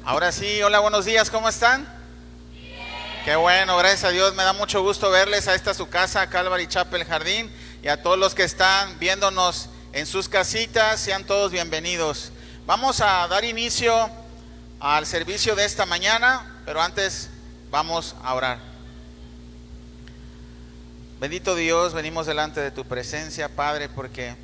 Ahora sí, hola, buenos días, ¿cómo están? Qué bueno, gracias a Dios, me da mucho gusto verles a esta su casa, Calvary Chapel Jardín, y a todos los que están viéndonos en sus casitas, sean todos bienvenidos. Vamos a dar inicio al servicio de esta mañana, pero antes vamos a orar. Bendito Dios, venimos delante de tu presencia, Padre, porque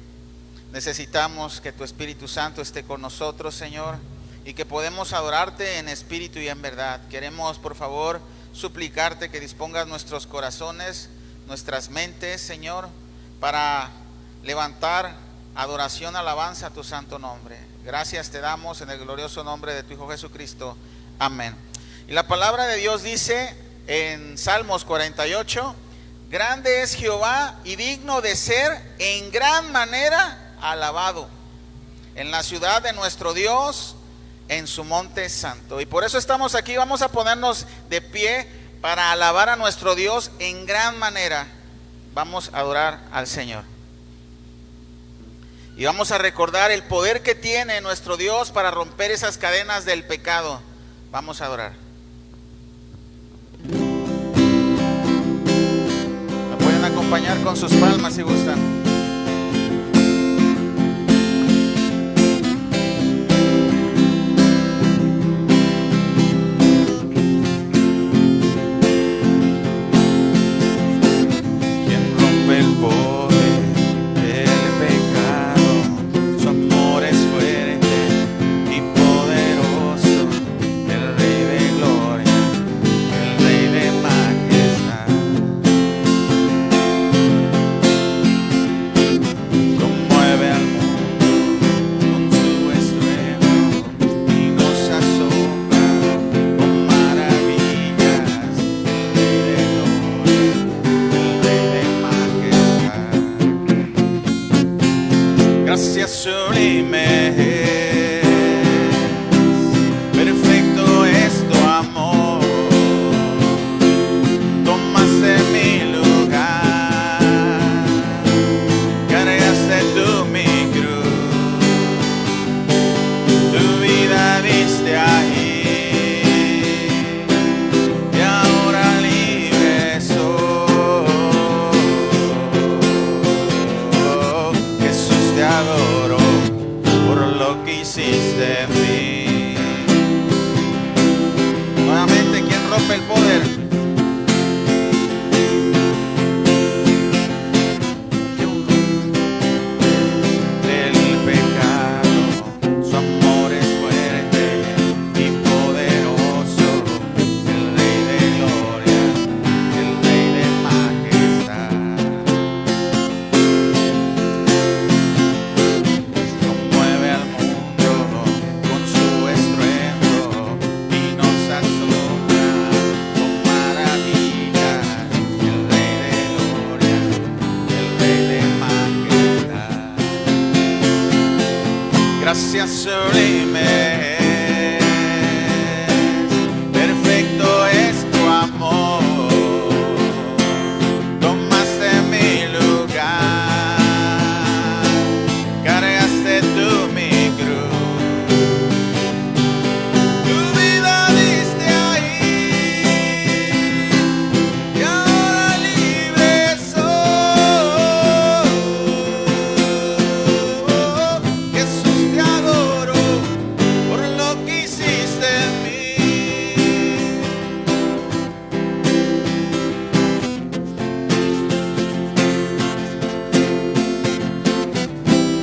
necesitamos que tu Espíritu Santo esté con nosotros, Señor, y que podemos adorarte en espíritu y en verdad. Queremos, por favor, suplicarte que dispongas nuestros corazones, nuestras mentes, Señor, para levantar adoración, alabanza a tu santo nombre. Gracias te damos en el glorioso nombre de tu Hijo Jesucristo. Amén. Y la palabra de Dios dice en Salmos 48: grande es Jehová y digno de ser en gran manera alabado en la ciudad de nuestro Dios, en su monte santo. Y por eso estamos aquí. Vamos a ponernos de pie para alabar a nuestro Dios en gran manera. Vamos a adorar al Señor y vamos a recordar el poder que tiene nuestro Dios para romper esas cadenas del pecado. Vamos a adorar. Me pueden acompañar con sus palmas si gustan. Gracias sublimes, perfecto es tu amor, tomaste mi lugar, cargaste tú mi cruz, tu vida diste ahí y ahora libre soy. Jesús, te adoro por lo que hiciste en mí.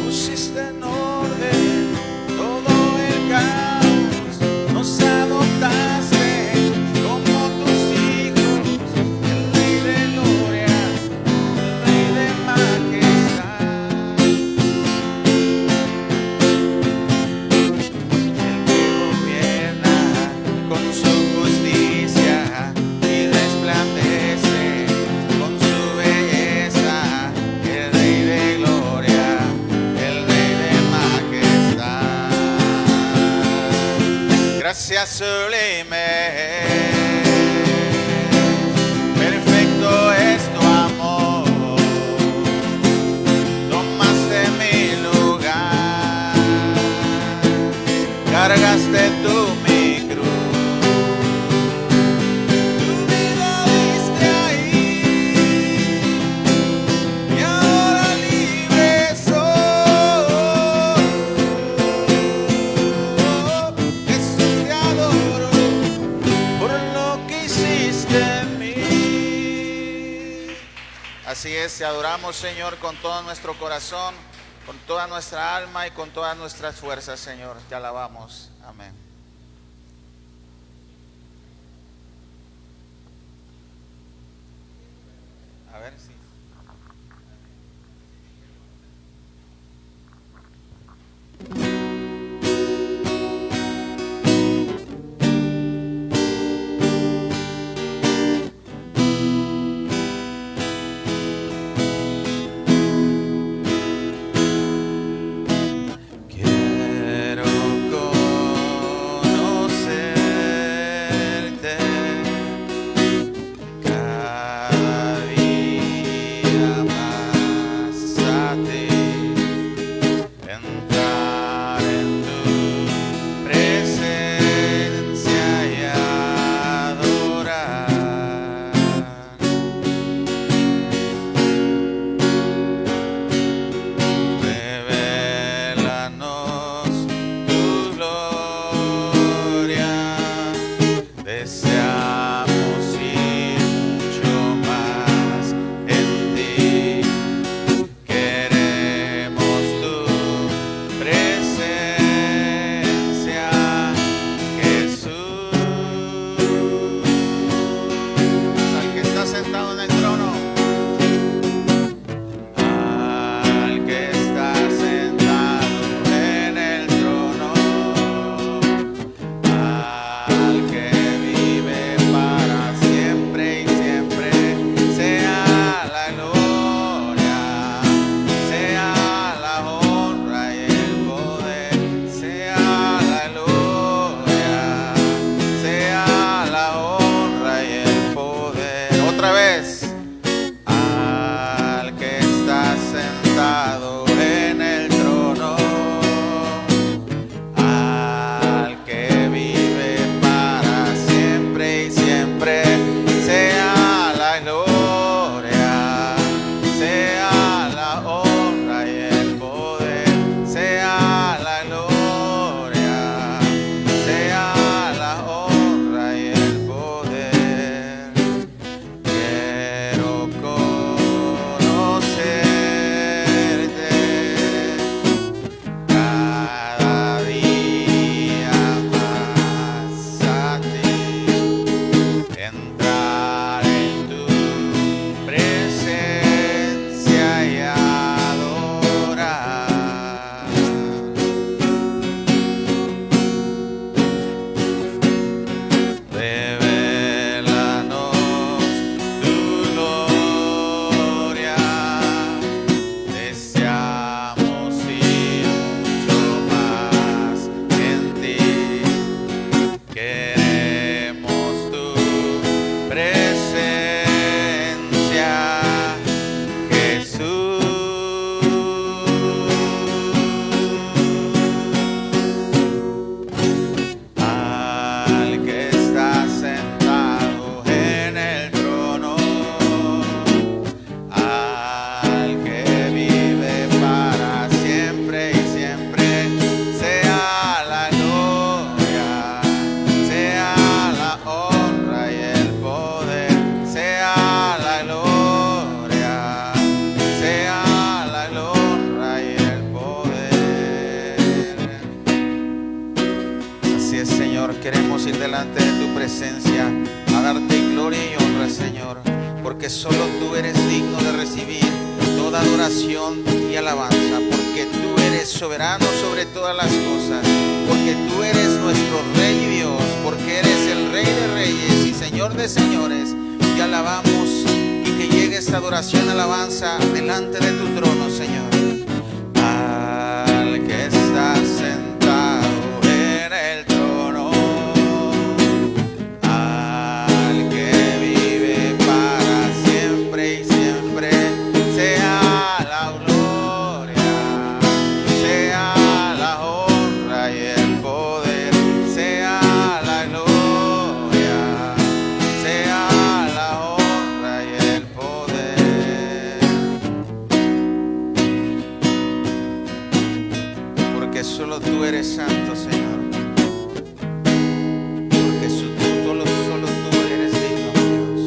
Pusiste en orden todo el caos, nos adoptaste como tus hijos, el Rey de gloria, el Rey de majestad, el que gobierna con su justicia y resplandece con su belleza, el Rey de gloria, el Rey de majestad. Gracias sublime, perfecto es tu amor, tomaste mi lugar, cargaste tú mi cruz. Así es, te adoramos, Señor, con todo nuestro corazón, con toda nuestra alma y con todas nuestras fuerzas, Señor. Te alabamos. Amén. A ver si... Queremos ir delante de tu presencia a darte gloria y honra, Señor, porque solo tú eres digno de recibir toda adoración y alabanza, porque tú eres soberano sobre todas las cosas, porque tú eres nuestro Rey y Dios, porque eres el Rey de Reyes y Señor de Señores. Te alabamos y que llegue esta adoración y alabanza delante de tu trono, Señor. Al que está sentado en el trono, al que vive para siempre y siempre, sea la gloria, sea la honra y el poder, sea la gloria, sea la honra y el poder, porque solo tú eres santo, Señor. Solo tú eres digno, Dios.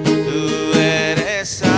Tú eres santo.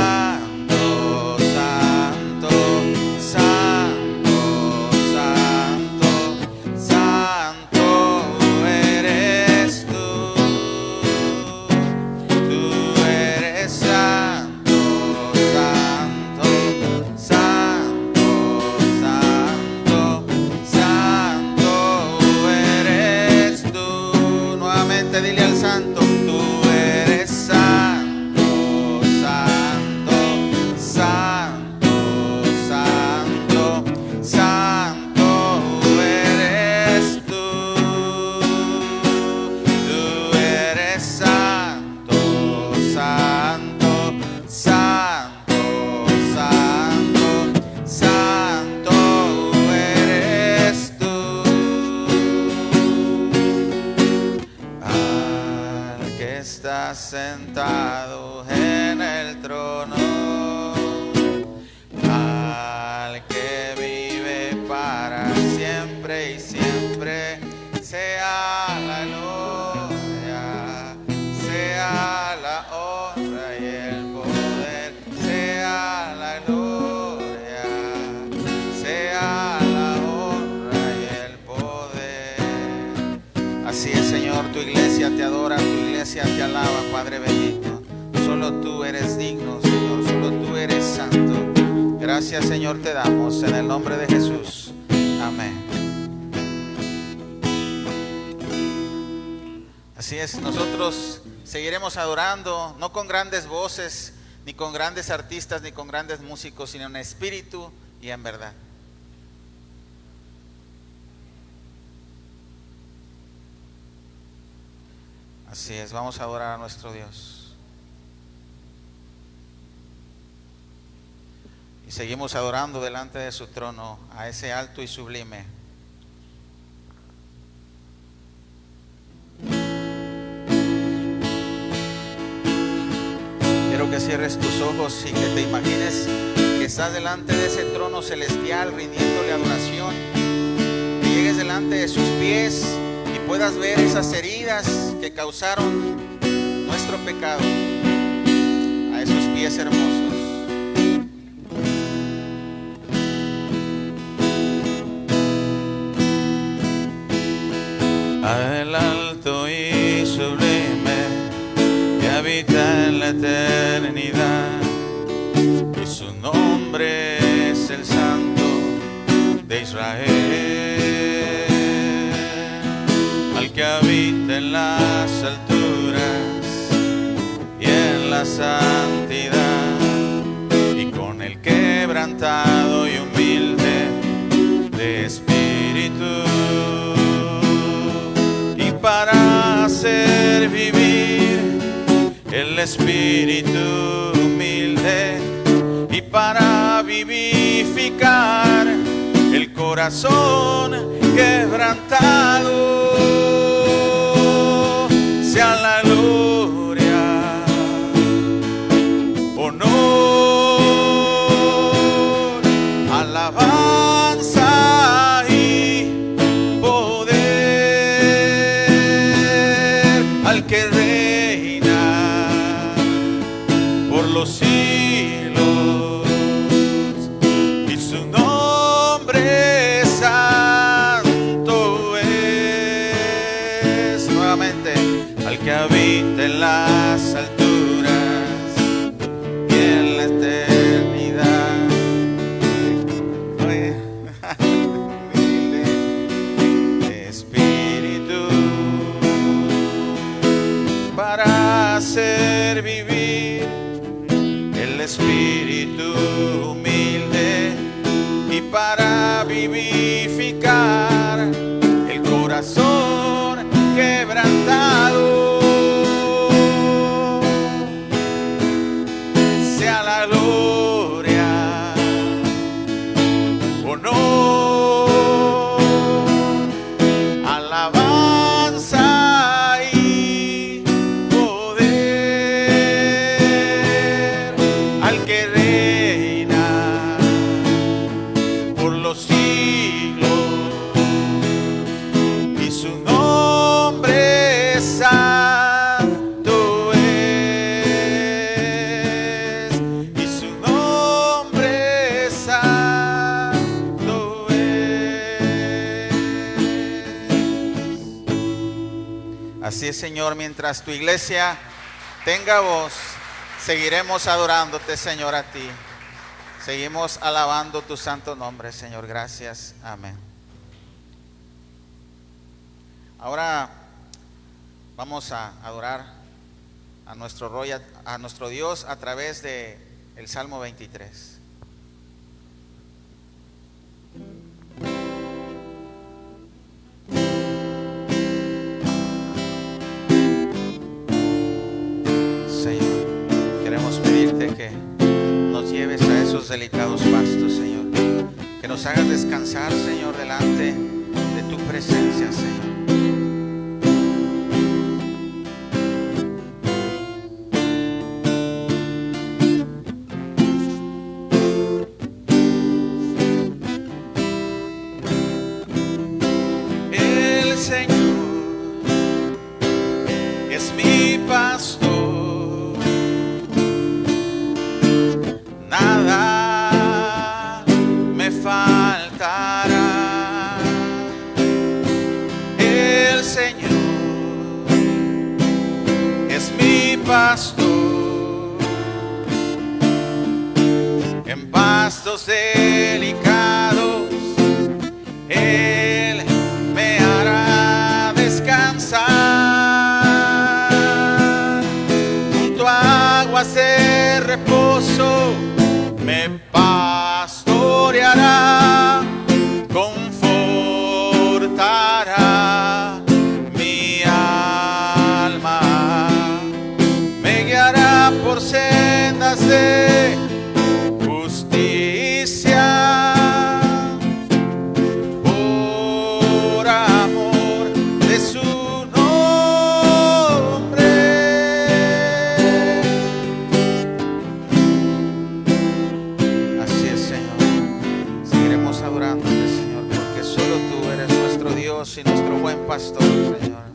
sentado en el trono, al que vive para siempre y siempre, sea la gloria, sea la honra y el poder, sea la gloria, sea la honra y el poder. Así es, Señor, tu iglesia te adora, tu iglesia te alaba, Padre bendito. Solo tú eres digno, Señor, solo tú eres santo. Gracias, Señor, te damos en el nombre de Jesús. Amén. Así es, nosotros seguiremos adorando, no con grandes voces, ni con grandes artistas, ni con grandes músicos, sino en espíritu y en verdad. Así es, vamos a adorar a nuestro Dios. Y seguimos adorando delante de su trono a ese alto y sublime. Quiero que cierres tus ojos y que te imagines que estás delante de ese trono celestial rindiéndole adoración. Que llegues delante de sus pies y puedas ver esas heridas que causaron nuestro pecado a esos pies hermosos. Al alto y sublime que habita en la eternidad, y su nombre es el Santo de Israel, al que habita en las alturas y en la santidad, y con el quebrantado y humilde de espíritu, y para hacer vivir el espíritu humilde, y para vivificar el corazón quebrantado, sea la gloria, honor, alabanza y poder al que reina por los siglos, y su nombre santo es. Nuevamente, al que habita en las alturas y en la eternidad, humilde espíritu, para hacer vivir el espíritu humilde, y para vivificar el corazón quebrantado, sea la gloria, honor, alabanza y poder al que reina por los siglos, y su nombre santo es, y su nombre santo es. Así es, Señor, mientras tu iglesia tenga voz, seguiremos adorándote, Señor, a ti. Seguimos alabando tu santo nombre, Señor. Gracias. Amén. Ahora vamos a adorar a nuestro Dios a través de el Salmo 23. Señor, queremos pedirte que nos lleves a esos delicados pastos, Señor. Que nos hagas descansar, Señor, delante de tu presencia, Señor. pastos delicados, Él me hará descansar. Junto a aguas de reposo me pastoreará, confortará mi alma, me guiará por sendas de justicia, por amor de su nombre. Así es, Señor. Seguiremos adorándote, Señor, porque solo tú eres nuestro Dios y nuestro buen pastor, Señor.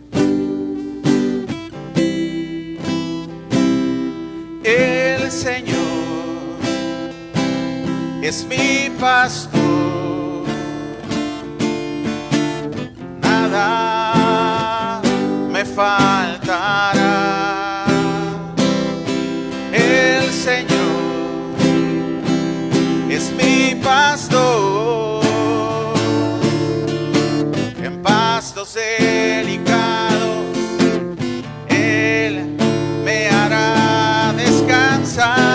El Señor es mi pastor, nada me faltará. El Señor es mi pastor, en pastos delicados Él me hará descansar.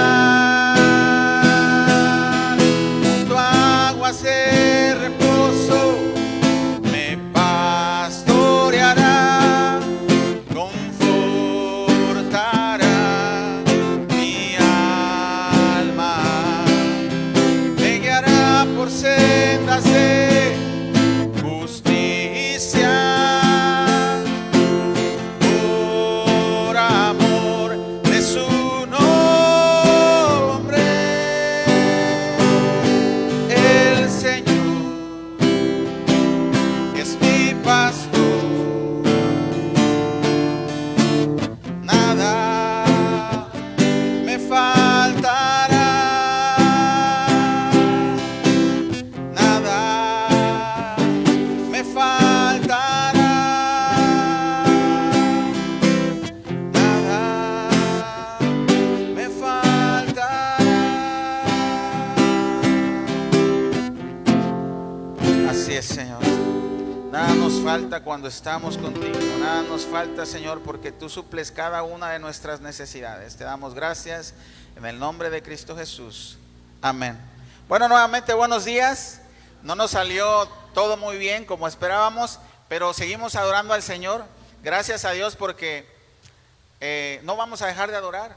Junto a aguas de reposo me pastoreará, confortará mi alma, me guiará por sendas de justicia, por amor de su nombre. El Señor es mi pastor, nada me faltará, nada me faltará, nada me faltará. Así es, Señor. Nada nos falta cuando estamos contigo. Nada nos falta, Señor, porque tú suples cada una de nuestras necesidades. Te damos gracias en el nombre de Cristo Jesús. Amén. Bueno, nuevamente buenos días. No nos salió todo muy bien como esperábamos, pero seguimos adorando al Señor. Gracias a Dios porque no vamos a dejar de adorar.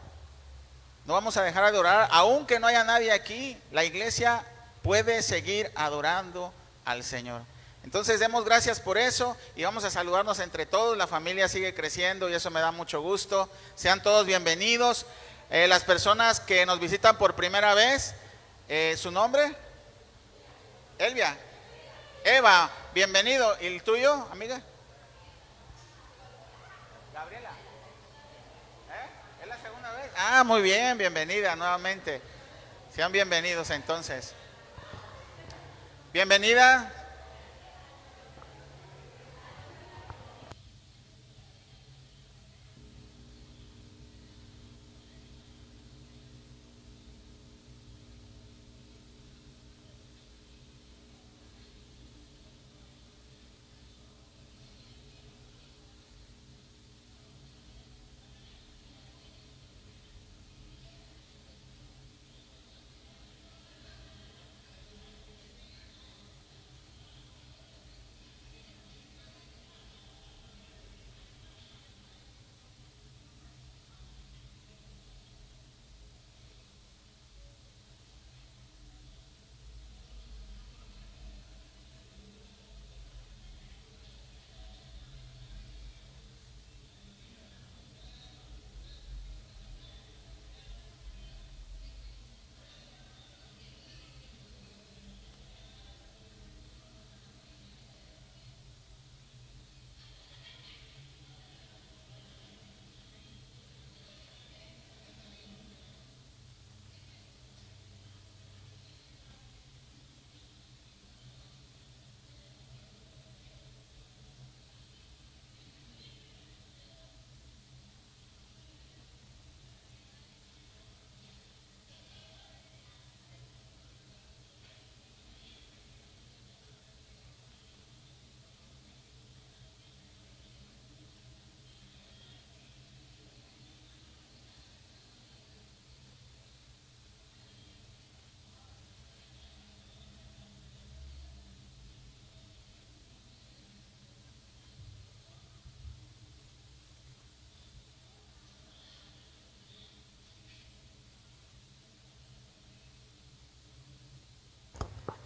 No vamos a dejar de adorar. Aunque no haya nadie aquí, la iglesia puede seguir adorando al Señor. Entonces demos gracias por eso y vamos a saludarnos entre todos. La familia sigue creciendo y eso me da mucho gusto. Sean todos bienvenidos. Las personas que nos visitan por primera vez, ¿su nombre? Elvia. Eva, bienvenido. ¿Y el tuyo, amiga? Gabriela. ¿Es la segunda vez? Ah, muy bien, bienvenida nuevamente. Sean bienvenidos entonces. Bienvenida.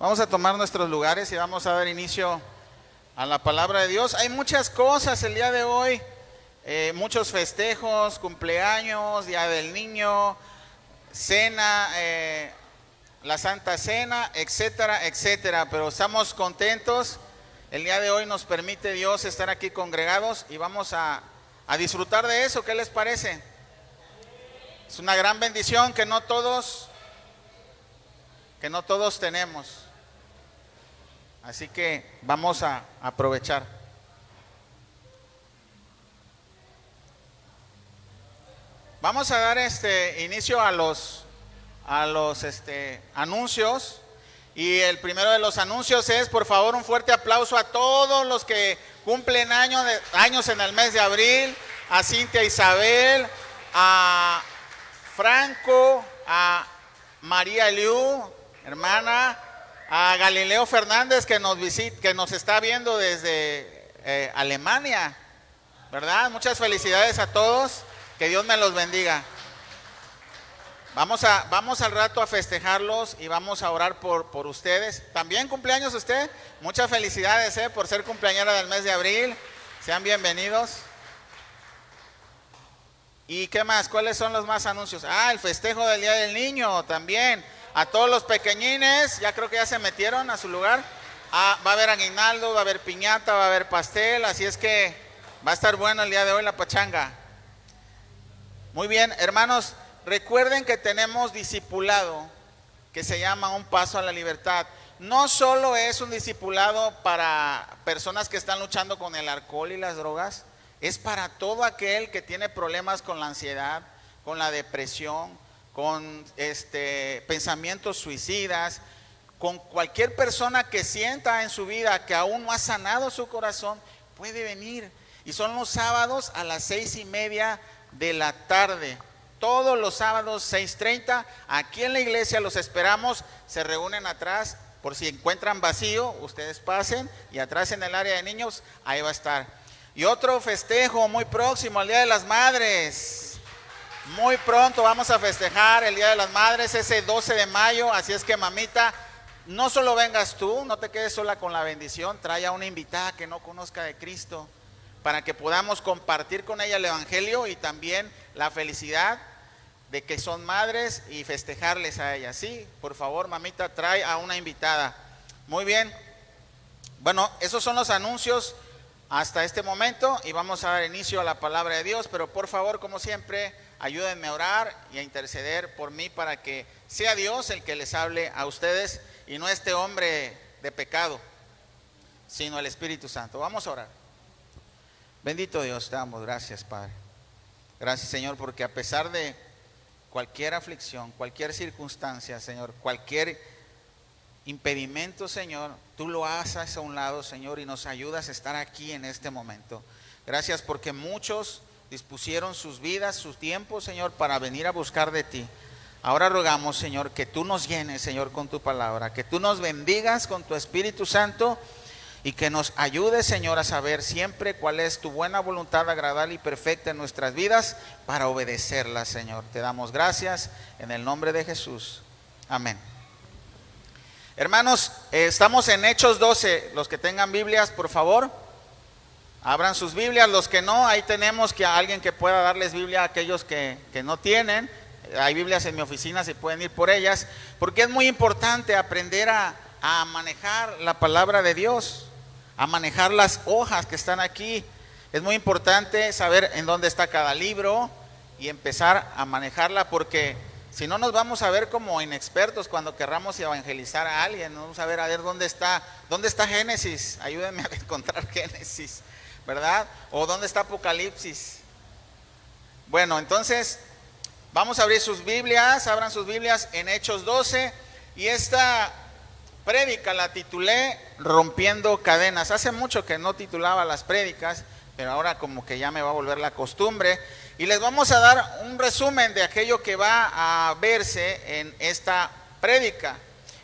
Vamos a tomar nuestros lugares y vamos a dar inicio a la palabra de Dios. Hay muchas cosas el día de hoy, muchos festejos, cumpleaños, Día del Niño, cena, la Santa Cena, etcétera, etcétera. Pero estamos contentos. El día de hoy nos permite Dios estar aquí congregados y vamos a disfrutar de eso. ¿Qué les parece? Es una gran bendición que no todos tenemos. Así que vamos a aprovechar. Vamos a dar inicio a los anuncios. Y el primero de los anuncios es, por favor, un fuerte aplauso a todos los que cumplen años en el mes de abril. A Cintia Isabel, a Franco, a María Liu, hermana, a Galileo Fernández que nos está viendo desde Alemania, ¿verdad? Muchas felicidades a todos, que Dios me los bendiga. Vamos al rato a festejarlos y vamos a orar por ustedes. ¿También cumpleaños usted? Muchas felicidades por ser cumpleañera del mes de abril. Sean bienvenidos. ¿Y qué más? ¿Cuáles son los más anuncios? El festejo del Día del Niño también. A todos los pequeñines, ya creo que ya se metieron a su lugar. Va a haber aguinaldo, va a haber piñata, va a haber pastel, así es que va a estar bueno el día de hoy la pachanga. Muy bien, hermanos, recuerden que tenemos discipulado que se llama Un Paso a la Libertad. No solo es un discipulado para personas que están luchando con el alcohol y las drogas, es para todo aquel que tiene problemas con la ansiedad, con la depresión, con pensamientos suicidas, con cualquier persona que sienta en su vida que aún no ha sanado su corazón, puede venir. Y son los sábados a las 6:30 de la tarde. Todos los sábados 6:30, aquí en la iglesia los esperamos. Se reúnen atrás, por si encuentran vacío, ustedes pasen, y atrás en el área de niños, ahí va a estar. Y otro festejo muy próximo, el Día de las Madres. Muy pronto vamos a festejar el Día de las Madres, ese 12 de mayo, así es que, mamita, no solo vengas tú, no te quedes sola con la bendición, trae a una invitada que no conozca de Cristo, para que podamos compartir con ella el evangelio y también la felicidad de que son madres y festejarles a ellas. Sí, por favor, mamita, trae a una invitada. Muy bien, bueno, esos son los anuncios hasta este momento y vamos a dar inicio a la palabra de Dios, pero por favor, como siempre, ayúdenme a orar y a interceder por mí para que sea Dios el que les hable a ustedes y no este hombre de pecado, sino el Espíritu Santo. Vamos a orar. Bendito Dios, te damos gracias, Padre. Gracias, Señor, porque a pesar de cualquier aflicción, cualquier circunstancia, Señor, cualquier impedimento, Señor, tú lo haces a un lado, Señor, y nos ayudas a estar aquí en este momento. Gracias porque muchos dispusieron sus vidas, sus tiempos, Señor, para venir a buscar de ti. Ahora rogamos, Señor, que tú nos llenes, Señor, con tu palabra, que tú nos bendigas con tu Espíritu Santo y que nos ayudes, Señor, a saber siempre cuál es tu buena voluntad agradable y perfecta en nuestras vidas para obedecerla, Señor. Te damos gracias en el nombre de Jesús. Amén. Hermanos, estamos en Hechos 12. Los que tengan Biblias, por favor, abran sus Biblias. Los que no, ahí tenemos que alguien que pueda darles Biblia a aquellos que no tienen. Hay Biblias en mi oficina, si pueden ir por ellas, porque es muy importante aprender a manejar la palabra de Dios, a manejar las hojas que están aquí. Es muy importante saber en dónde está cada libro y empezar a manejarla, porque si no nos vamos a ver como inexpertos cuando querramos evangelizar a alguien. Vamos a ver dónde está Génesis. Ayúdenme a encontrar Génesis, ¿verdad? O dónde está Apocalipsis. Bueno, entonces vamos a abrir sus Biblias, abran sus Biblias en Hechos 12. Y esta prédica la titulé Rompiendo Cadenas. Hace mucho que no titulaba las prédicas, pero ahora como que ya me va a volver la costumbre. Y les vamos a dar un resumen de aquello que va a verse en esta prédica.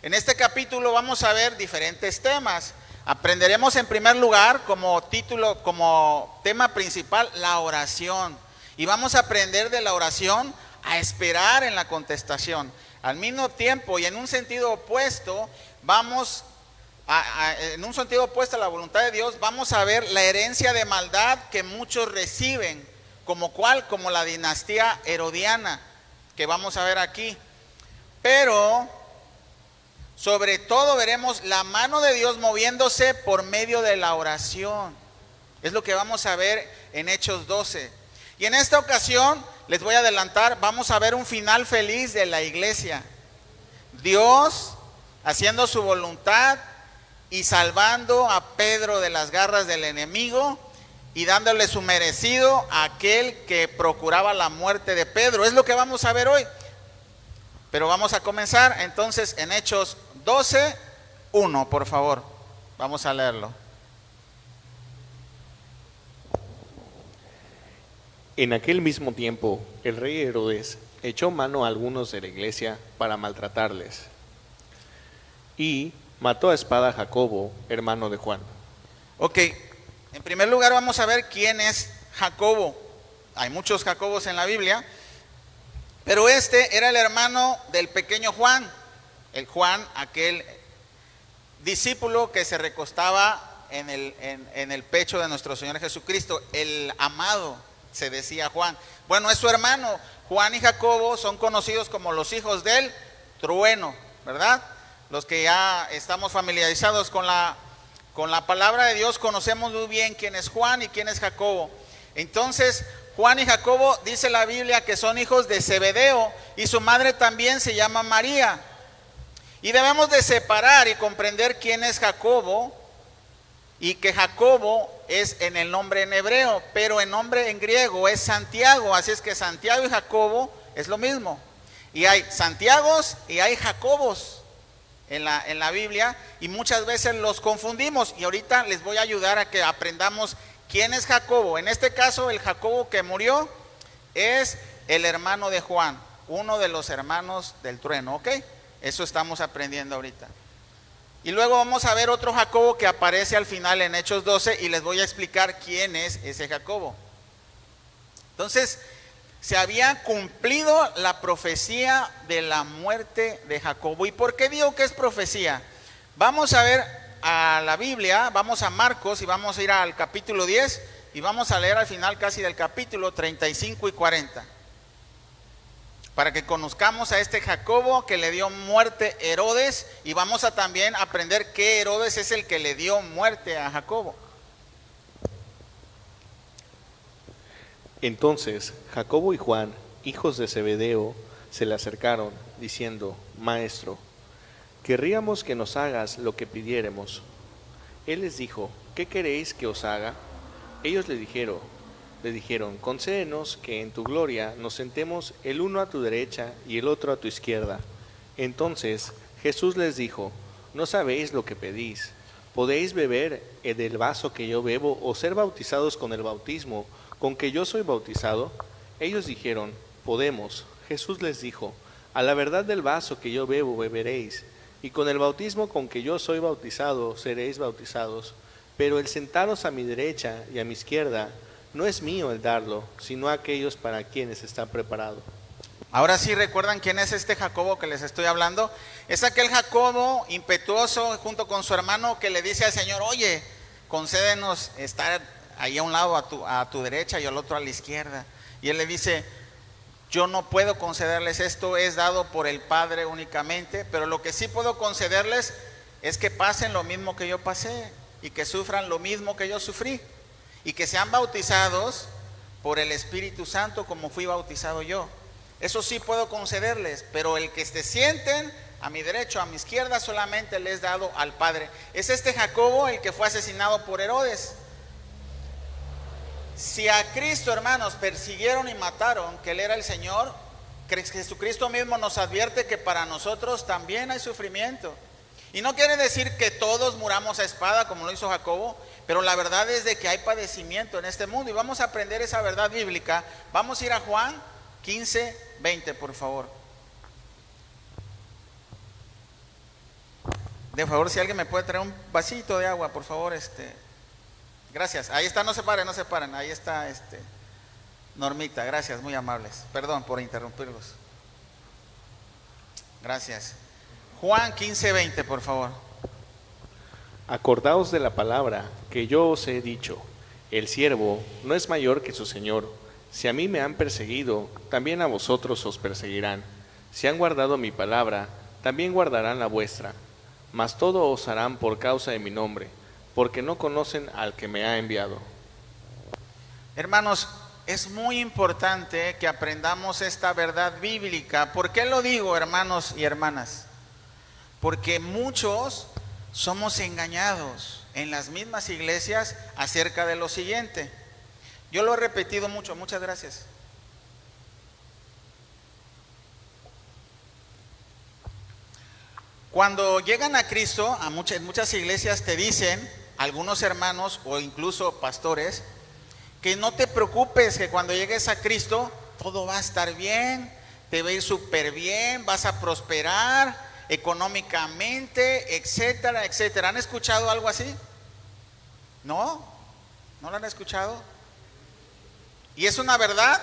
En este capítulo vamos a ver diferentes temas. Aprenderemos en primer lugar como tema principal la oración. Y vamos a aprender de la oración a esperar en la contestación. Al mismo tiempo y en un sentido opuesto, en un sentido opuesto a la voluntad de Dios, vamos a ver la herencia de maldad que muchos reciben, como la dinastía herodiana, que vamos a ver aquí. Pero sobre todo veremos la mano de Dios moviéndose por medio de la oración. Es lo que vamos a ver en Hechos 12. Y en esta ocasión, les voy a adelantar, vamos a ver un final feliz de la iglesia. Dios haciendo su voluntad y salvando a Pedro de las garras del enemigo y dándole su merecido a aquel que procuraba la muerte de Pedro. Es lo que vamos a ver hoy. Pero vamos a comenzar entonces en Hechos 12, 1, por favor. Vamos a leerlo. En aquel mismo tiempo, el rey Herodes echó mano a algunos de la iglesia para maltratarles y mató a espada a Jacobo, hermano de Juan. Ok, en primer lugar vamos a ver quién es Jacobo. Hay muchos Jacobos en la Biblia, pero este era el hermano del pequeño Juan. El Juan, aquel discípulo que se recostaba en el pecho de nuestro Señor Jesucristo, el amado, se decía Juan. Bueno, es su hermano. Juan y Jacobo son conocidos como los hijos del trueno, ¿verdad? Los que ya estamos familiarizados con la palabra de Dios conocemos muy bien quién es Juan y quién es Jacobo. Entonces, Juan y Jacobo, dice la Biblia, que son hijos de Zebedeo y su madre también se llama María. Y debemos de separar y comprender quién es Jacobo, y que Jacobo es en el nombre en hebreo, pero el nombre en griego es Santiago. Así es que Santiago y Jacobo es lo mismo. Y hay Santiagos y hay Jacobos en la Biblia, y muchas veces los confundimos. Y ahorita les voy a ayudar a que aprendamos quién es Jacobo. En este caso, el Jacobo que murió es el hermano de Juan, uno de los hermanos del trueno, ¿ok? Eso estamos aprendiendo ahorita. Y luego vamos a ver otro Jacobo que aparece al final en Hechos 12 y les voy a explicar quién es ese Jacobo. Entonces, se había cumplido la profecía de la muerte de Jacobo. ¿Y por qué digo que es profecía? Vamos a ver a la Biblia, vamos a Marcos y vamos a ir al capítulo 10 y vamos a leer al final casi del capítulo 35 y 40. Para que conozcamos a este Jacobo que le dio muerte a Herodes, y vamos a también aprender que Herodes es el que le dio muerte a Jacobo. Entonces Jacobo y Juan, hijos de Zebedeo, se le acercaron, diciendo: Maestro, querríamos que nos hagas lo que pidiéremos. Él les dijo: ¿Qué queréis que os haga? Ellos le dijeron: concédenos que en tu gloria nos sentemos el uno a tu derecha y el otro a tu izquierda. Entonces Jesús les dijo: no sabéis lo que pedís. ¿Podéis beber del vaso que yo bebo o ser bautizados con el bautismo con que yo soy bautizado? Ellos dijeron: podemos. Jesús les dijo: a la verdad del vaso que yo bebo beberéis, y con el bautismo con que yo soy bautizado seréis bautizados. Pero el sentaros a mi derecha y a mi izquierda no es mío el darlo, sino a aquellos para quienes está preparado. Ahora sí, ¿recuerdan quién es este Jacobo que les estoy hablando? Es aquel Jacobo impetuoso junto con su hermano que le dice al Señor: oye, concédenos estar ahí a un lado a tu derecha y al otro a la izquierda. Y él le dice: yo no puedo concederles esto, es dado por el Padre únicamente, pero lo que sí puedo concederles es que pasen lo mismo que yo pasé y que sufran lo mismo que yo sufrí, y que sean bautizados por el Espíritu Santo como fui bautizado yo. Eso sí puedo concederles, pero el que se sienten a mi derecha, a mi izquierda, solamente les he dado al Padre. Es este Jacobo el que fue asesinado por Herodes. Si a Cristo, hermanos, persiguieron y mataron, que Él era el Señor, Jesucristo mismo nos advierte que para nosotros también hay sufrimiento. Y no quiere decir que todos muramos a espada como lo hizo Jacobo, pero la verdad es de que hay padecimiento en este mundo y vamos a aprender esa verdad bíblica. Vamos a ir a Juan 15, 20, por favor. De favor, si alguien me puede traer un vasito de agua, por favor, gracias. Ahí está, no se paren, ahí está Normita, gracias, muy amables. Perdón por interrumpirlos. Gracias. Juan 15:20, por favor. Acordaos de la palabra que yo os he dicho, el siervo no es mayor que su señor. Si a mí me han perseguido, también a vosotros os perseguirán. Si han guardado mi palabra, también guardarán la vuestra. Mas todo os harán por causa de mi nombre, porque no conocen al que me ha enviado. Hermanos, es muy importante que aprendamos esta verdad bíblica. ¿Por qué lo digo, hermanos y hermanas? Porque muchos somos engañados en las mismas iglesias acerca de lo siguiente. Yo lo he repetido mucho, muchas gracias. Cuando llegan a Cristo, en muchas iglesias te dicen, algunos hermanos o incluso pastores, que no te preocupes, que cuando llegues a Cristo todo va a estar bien, te va a ir súper bien, vas a prosperar económicamente, etcétera, etcétera. ¿Han escuchado algo así? ¿No? ¿No lo han escuchado? ¿Y es una verdad?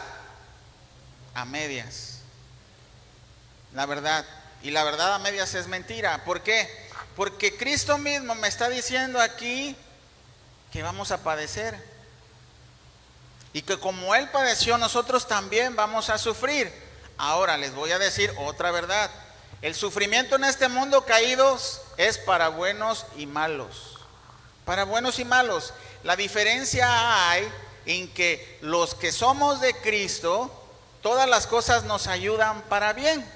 A medias. La verdad. Y la verdad a medias es mentira. ¿Por qué? Porque Cristo mismo me está diciendo aquí que vamos a padecer. Y que como Él padeció, nosotros también vamos a sufrir. Ahora les voy a decir otra verdad. El sufrimiento en este mundo caídos es para buenos y malos. Para buenos y malos. La diferencia hay en que los que somos de Cristo, todas las cosas nos ayudan para bien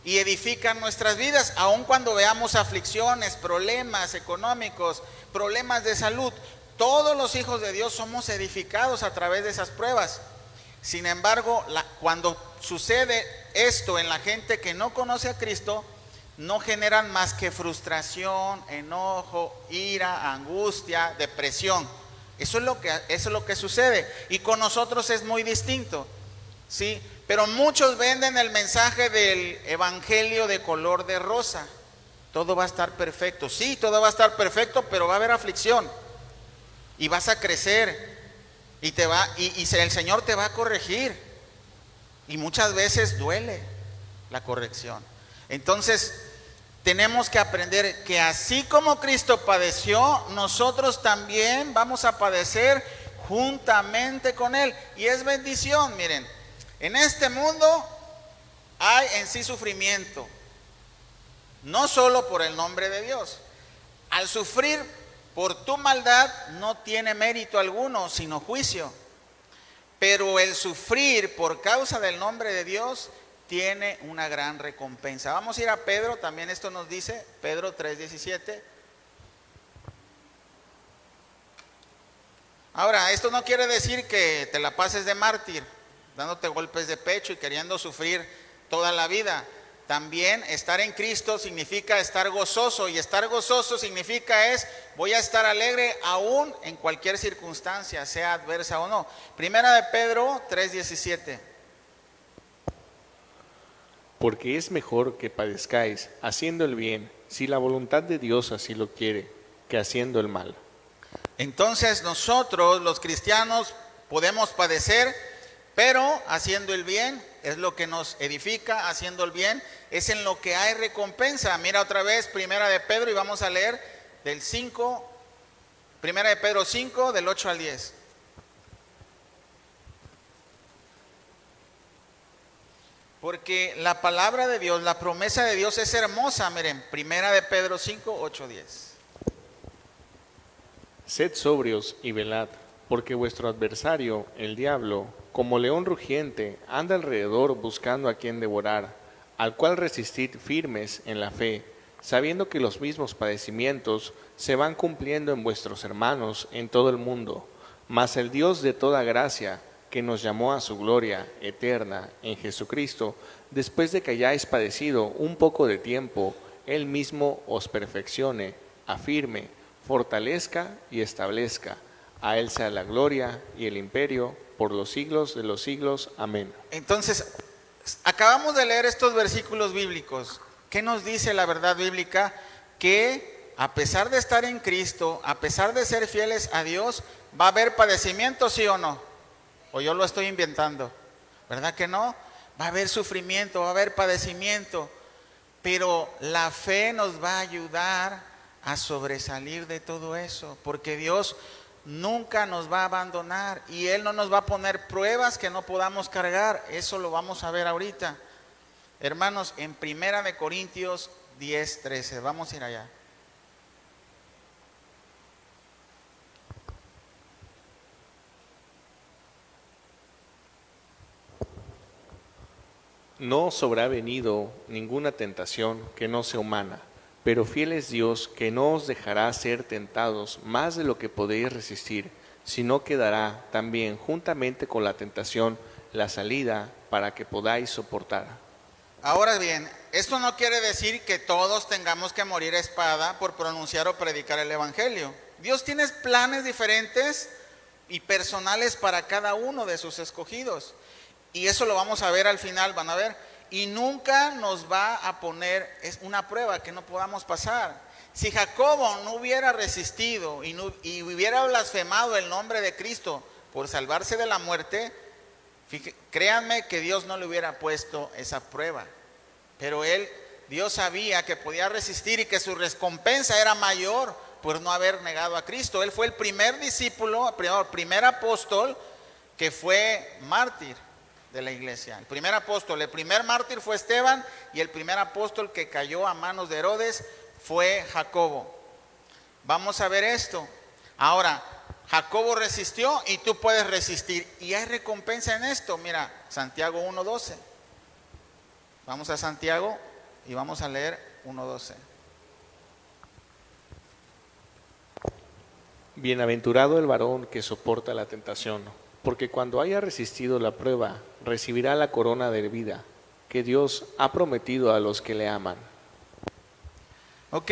y edifican nuestras vidas, aun cuando veamos aflicciones, problemas económicos, problemas de salud. Todos los hijos de Dios somos edificados a través de esas pruebas. Sin embargo, cuando sucede esto en la gente que no conoce a Cristo, no generan más que frustración, enojo, ira, angustia, depresión. Eso es lo que sucede. Y con nosotros es muy distinto, ¿sí? Pero muchos venden el mensaje del evangelio de color de rosa. Todo va a estar perfecto. Sí, todo va a estar perfecto, pero va a haber aflicción. Y vas a crecer. Y el Señor te va a corregir. Y muchas veces duele la corrección. Entonces, tenemos que aprender que así como Cristo padeció, nosotros también vamos a padecer juntamente con Él. Y es bendición, miren. En este mundo hay en sí sufrimiento, no solo por el nombre de Dios. Al sufrir por tu maldad no tiene mérito alguno, sino juicio. Pero el sufrir por causa del nombre de Dios tiene una gran recompensa. Vamos a ir a Pedro, también esto nos dice, Pedro 3:17. Ahora, esto no quiere decir que te la pases de mártir, dándote golpes de pecho y queriendo sufrir toda la vida. También estar en Cristo significa estar gozoso, y estar gozoso significa voy a estar alegre aún en cualquier circunstancia, sea adversa o no. Primera de Pedro 3:17. Porque es mejor que padezcáis haciendo el bien, si la voluntad de Dios así lo quiere, que haciendo el mal. Entonces nosotros los cristianos podemos padecer, pero haciendo el bien es lo que nos edifica. Haciendo el bien es en lo que hay recompensa. Mira otra vez Primera de Pedro y vamos a leer del 5, Primera de Pedro 5, del 8 al 10. Porque la palabra de Dios, la promesa de Dios es hermosa. Miren, Primera de Pedro 5, 8, 10. Sed sobrios y velad, porque vuestro adversario, el diablo, como león rugiente, anda alrededor buscando a quien devorar, al cual resistid firmes en la fe, sabiendo que los mismos padecimientos se van cumpliendo en vuestros hermanos en todo el mundo. Mas el Dios de toda gracia, que nos llamó a su gloria eterna en Jesucristo, después de que hayáis padecido un poco de tiempo, Él mismo os perfeccione, afirme, fortalezca y establezca. A Él sea la gloria y el imperio por los siglos de los siglos. Amén. Entonces, acabamos de leer estos versículos bíblicos. ¿Qué nos dice la verdad bíblica? Que a pesar de estar en Cristo, a pesar de ser fieles a Dios, va a haber padecimiento, ¿sí o no? ¿O yo lo estoy inventando? ¿Verdad que no? Va a haber sufrimiento, va a haber padecimiento. Pero la fe nos va a ayudar a sobresalir de todo eso, porque Dios nunca nos va a abandonar y Él no nos va a poner pruebas que no podamos cargar. Eso lo vamos a ver ahorita. Hermanos, en 1 Corintios 10:13, vamos a ir allá. No os habrá venido ninguna tentación que no sea humana, pero fiel es Dios, que no os dejará ser tentados más de lo que podéis resistir, sino que dará también juntamente con la tentación la salida para que podáis soportar. Ahora bien, esto no quiere decir que todos tengamos que morir a espada por pronunciar o predicar el Evangelio. Dios tiene planes diferentes y personales para cada uno de sus escogidos. Y eso lo vamos a ver al final, van a ver. Y nunca nos va a poner una prueba que no podamos pasar. Si Jacobo no hubiera resistido y hubiera blasfemado el nombre de Cristo por salvarse de la muerte, créanme que Dios no le hubiera puesto esa prueba. Pero Dios sabía que podía resistir y que su recompensa era mayor por no haber negado a Cristo. Él fue el primer discípulo, primer apóstol que fue mártir de la iglesia. El primer apóstol, el primer mártir fue Esteban, y el primer apóstol que cayó a manos de Herodes fue Jacobo. Vamos a ver esto. Ahora, Jacobo resistió y tú puedes resistir. Y hay recompensa en esto. Mira, Santiago 1:12. Vamos a Santiago y vamos a leer 1:12. Bienaventurado el varón que soporta la tentación, porque cuando haya resistido la prueba, recibirá la corona de vida que Dios ha prometido a los que le aman. Ok,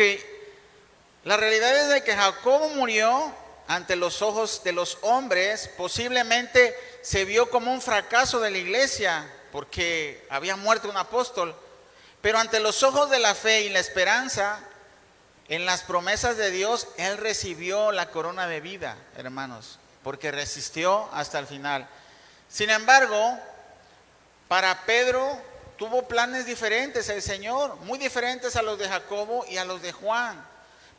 la realidad es de que Jacobo murió ante los ojos de los hombres. Posiblemente se vio como un fracaso de la iglesia porque había muerto un apóstol, pero ante los ojos de la fe y la esperanza en las promesas de Dios, él recibió la corona de vida, hermanos, porque resistió hasta el final. Sin embargo, para Pedro tuvo planes diferentes el Señor, muy diferentes a los de Jacobo y a los de Juan,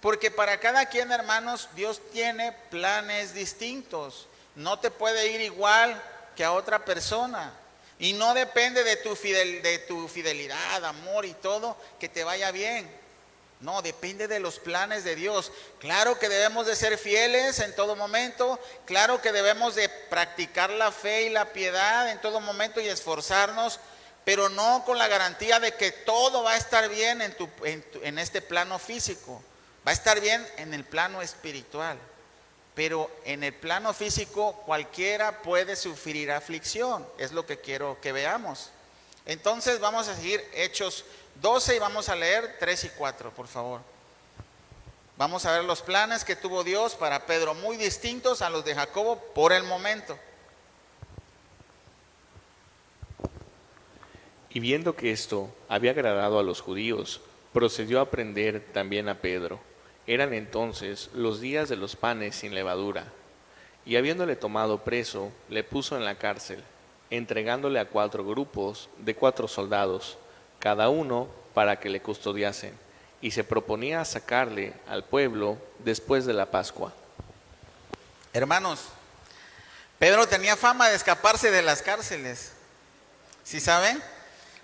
porque para cada quien, hermanos, Dios tiene planes distintos. No te puede ir igual que a otra persona, y no depende de tu fidelidad, amor y todo, que te vaya bien. No, depende de los planes de Dios. Claro que debemos de ser fieles en todo momento. Claro que debemos de practicar la fe y la piedad en todo momento y esforzarnos, pero no con la garantía de que todo va a estar bien en este plano físico. Va a estar bien en el plano espiritual. Pero en el plano físico cualquiera puede sufrir aflicción. Es lo que quiero que veamos. Entonces vamos a seguir Hechos 12 y vamos a leer 3 y 4, por favor. Vamos a ver los planes que tuvo Dios para Pedro, muy distintos a los de Jacobo por el momento. Y viendo que esto había agradado a los judíos, procedió a prender también a Pedro. Eran entonces los días de los panes sin levadura. Y habiéndole tomado preso, le puso en la cárcel, entregándole a 4 grupos de 4 soldados, cada uno para que le custodiasen, y se proponía sacarle al pueblo después de la Pascua. Hermanos, Pedro tenía fama de escaparse de las cárceles. ¿Sí saben?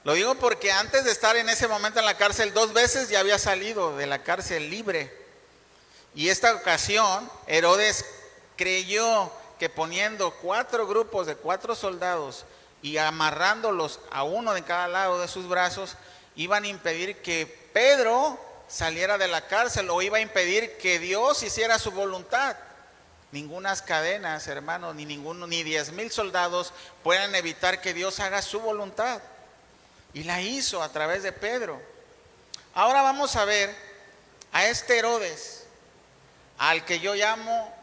Lo digo porque antes de estar en ese momento en la cárcel 2 veces ya había salido de la cárcel libre. Y esta ocasión Herodes creyó que poniendo 4 grupos de 4 soldados y amarrándolos a uno de cada lado de sus brazos, iban a impedir que Pedro saliera de la cárcel, o iba a impedir que Dios hiciera su voluntad. Ningunas cadenas, hermanos, ni 10,000 soldados pueden evitar que Dios haga su voluntad. Y la hizo a través de Pedro. Ahora vamos a ver a este Herodes, al que yo llamo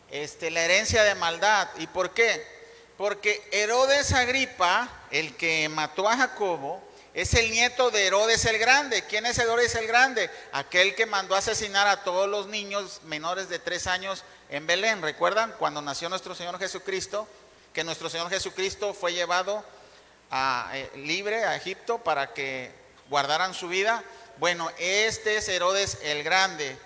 la herencia de maldad. ¿Y por qué? Porque Herodes Agripa, el que mató a Jacobo, es el nieto de Herodes el Grande. ¿Quién es Herodes el Grande? Aquel que mandó asesinar a todos los niños menores de 3 años en Belén. ¿Recuerdan cuando nació nuestro Señor Jesucristo? Que nuestro Señor Jesucristo fue llevado libre a Egipto para que guardaran su vida. Bueno, este es Herodes el Grande,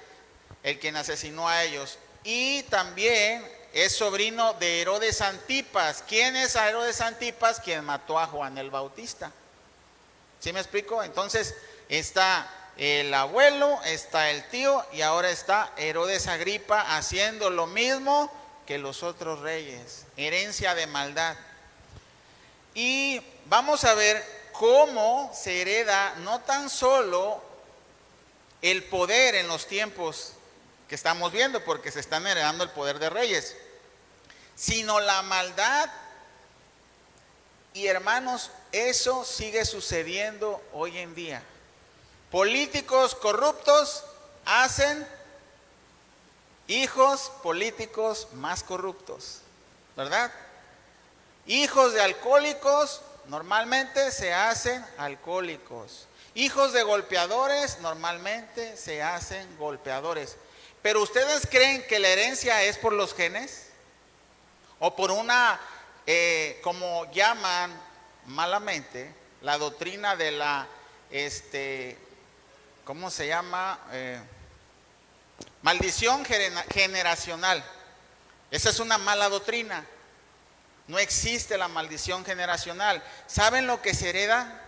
el quien asesinó a ellos. Y también es sobrino de Herodes Antipas. ¿Quién es a Herodes Antipas? Quien mató a Juan el Bautista. ¿Sí me explico? Entonces está el abuelo, está el tío y ahora está Herodes Agripa haciendo lo mismo que los otros reyes. Herencia de maldad. Y vamos a ver cómo se hereda no tan solo el poder en los tiempos que estamos viendo, porque se están heredando el poder de reyes, sino la maldad. Y hermanos, eso sigue sucediendo hoy en día. Políticos corruptos hacen hijos políticos más corruptos, ¿verdad? Hijos de alcohólicos normalmente se hacen alcohólicos. Hijos de golpeadores normalmente se hacen golpeadores. Pero ¿ustedes creen que la herencia es por los genes? O por una, como llaman malamente, la doctrina de la, ¿cómo se llama? Maldición generacional. Esa es una mala doctrina. No existe la maldición generacional. ¿Saben lo que se hereda?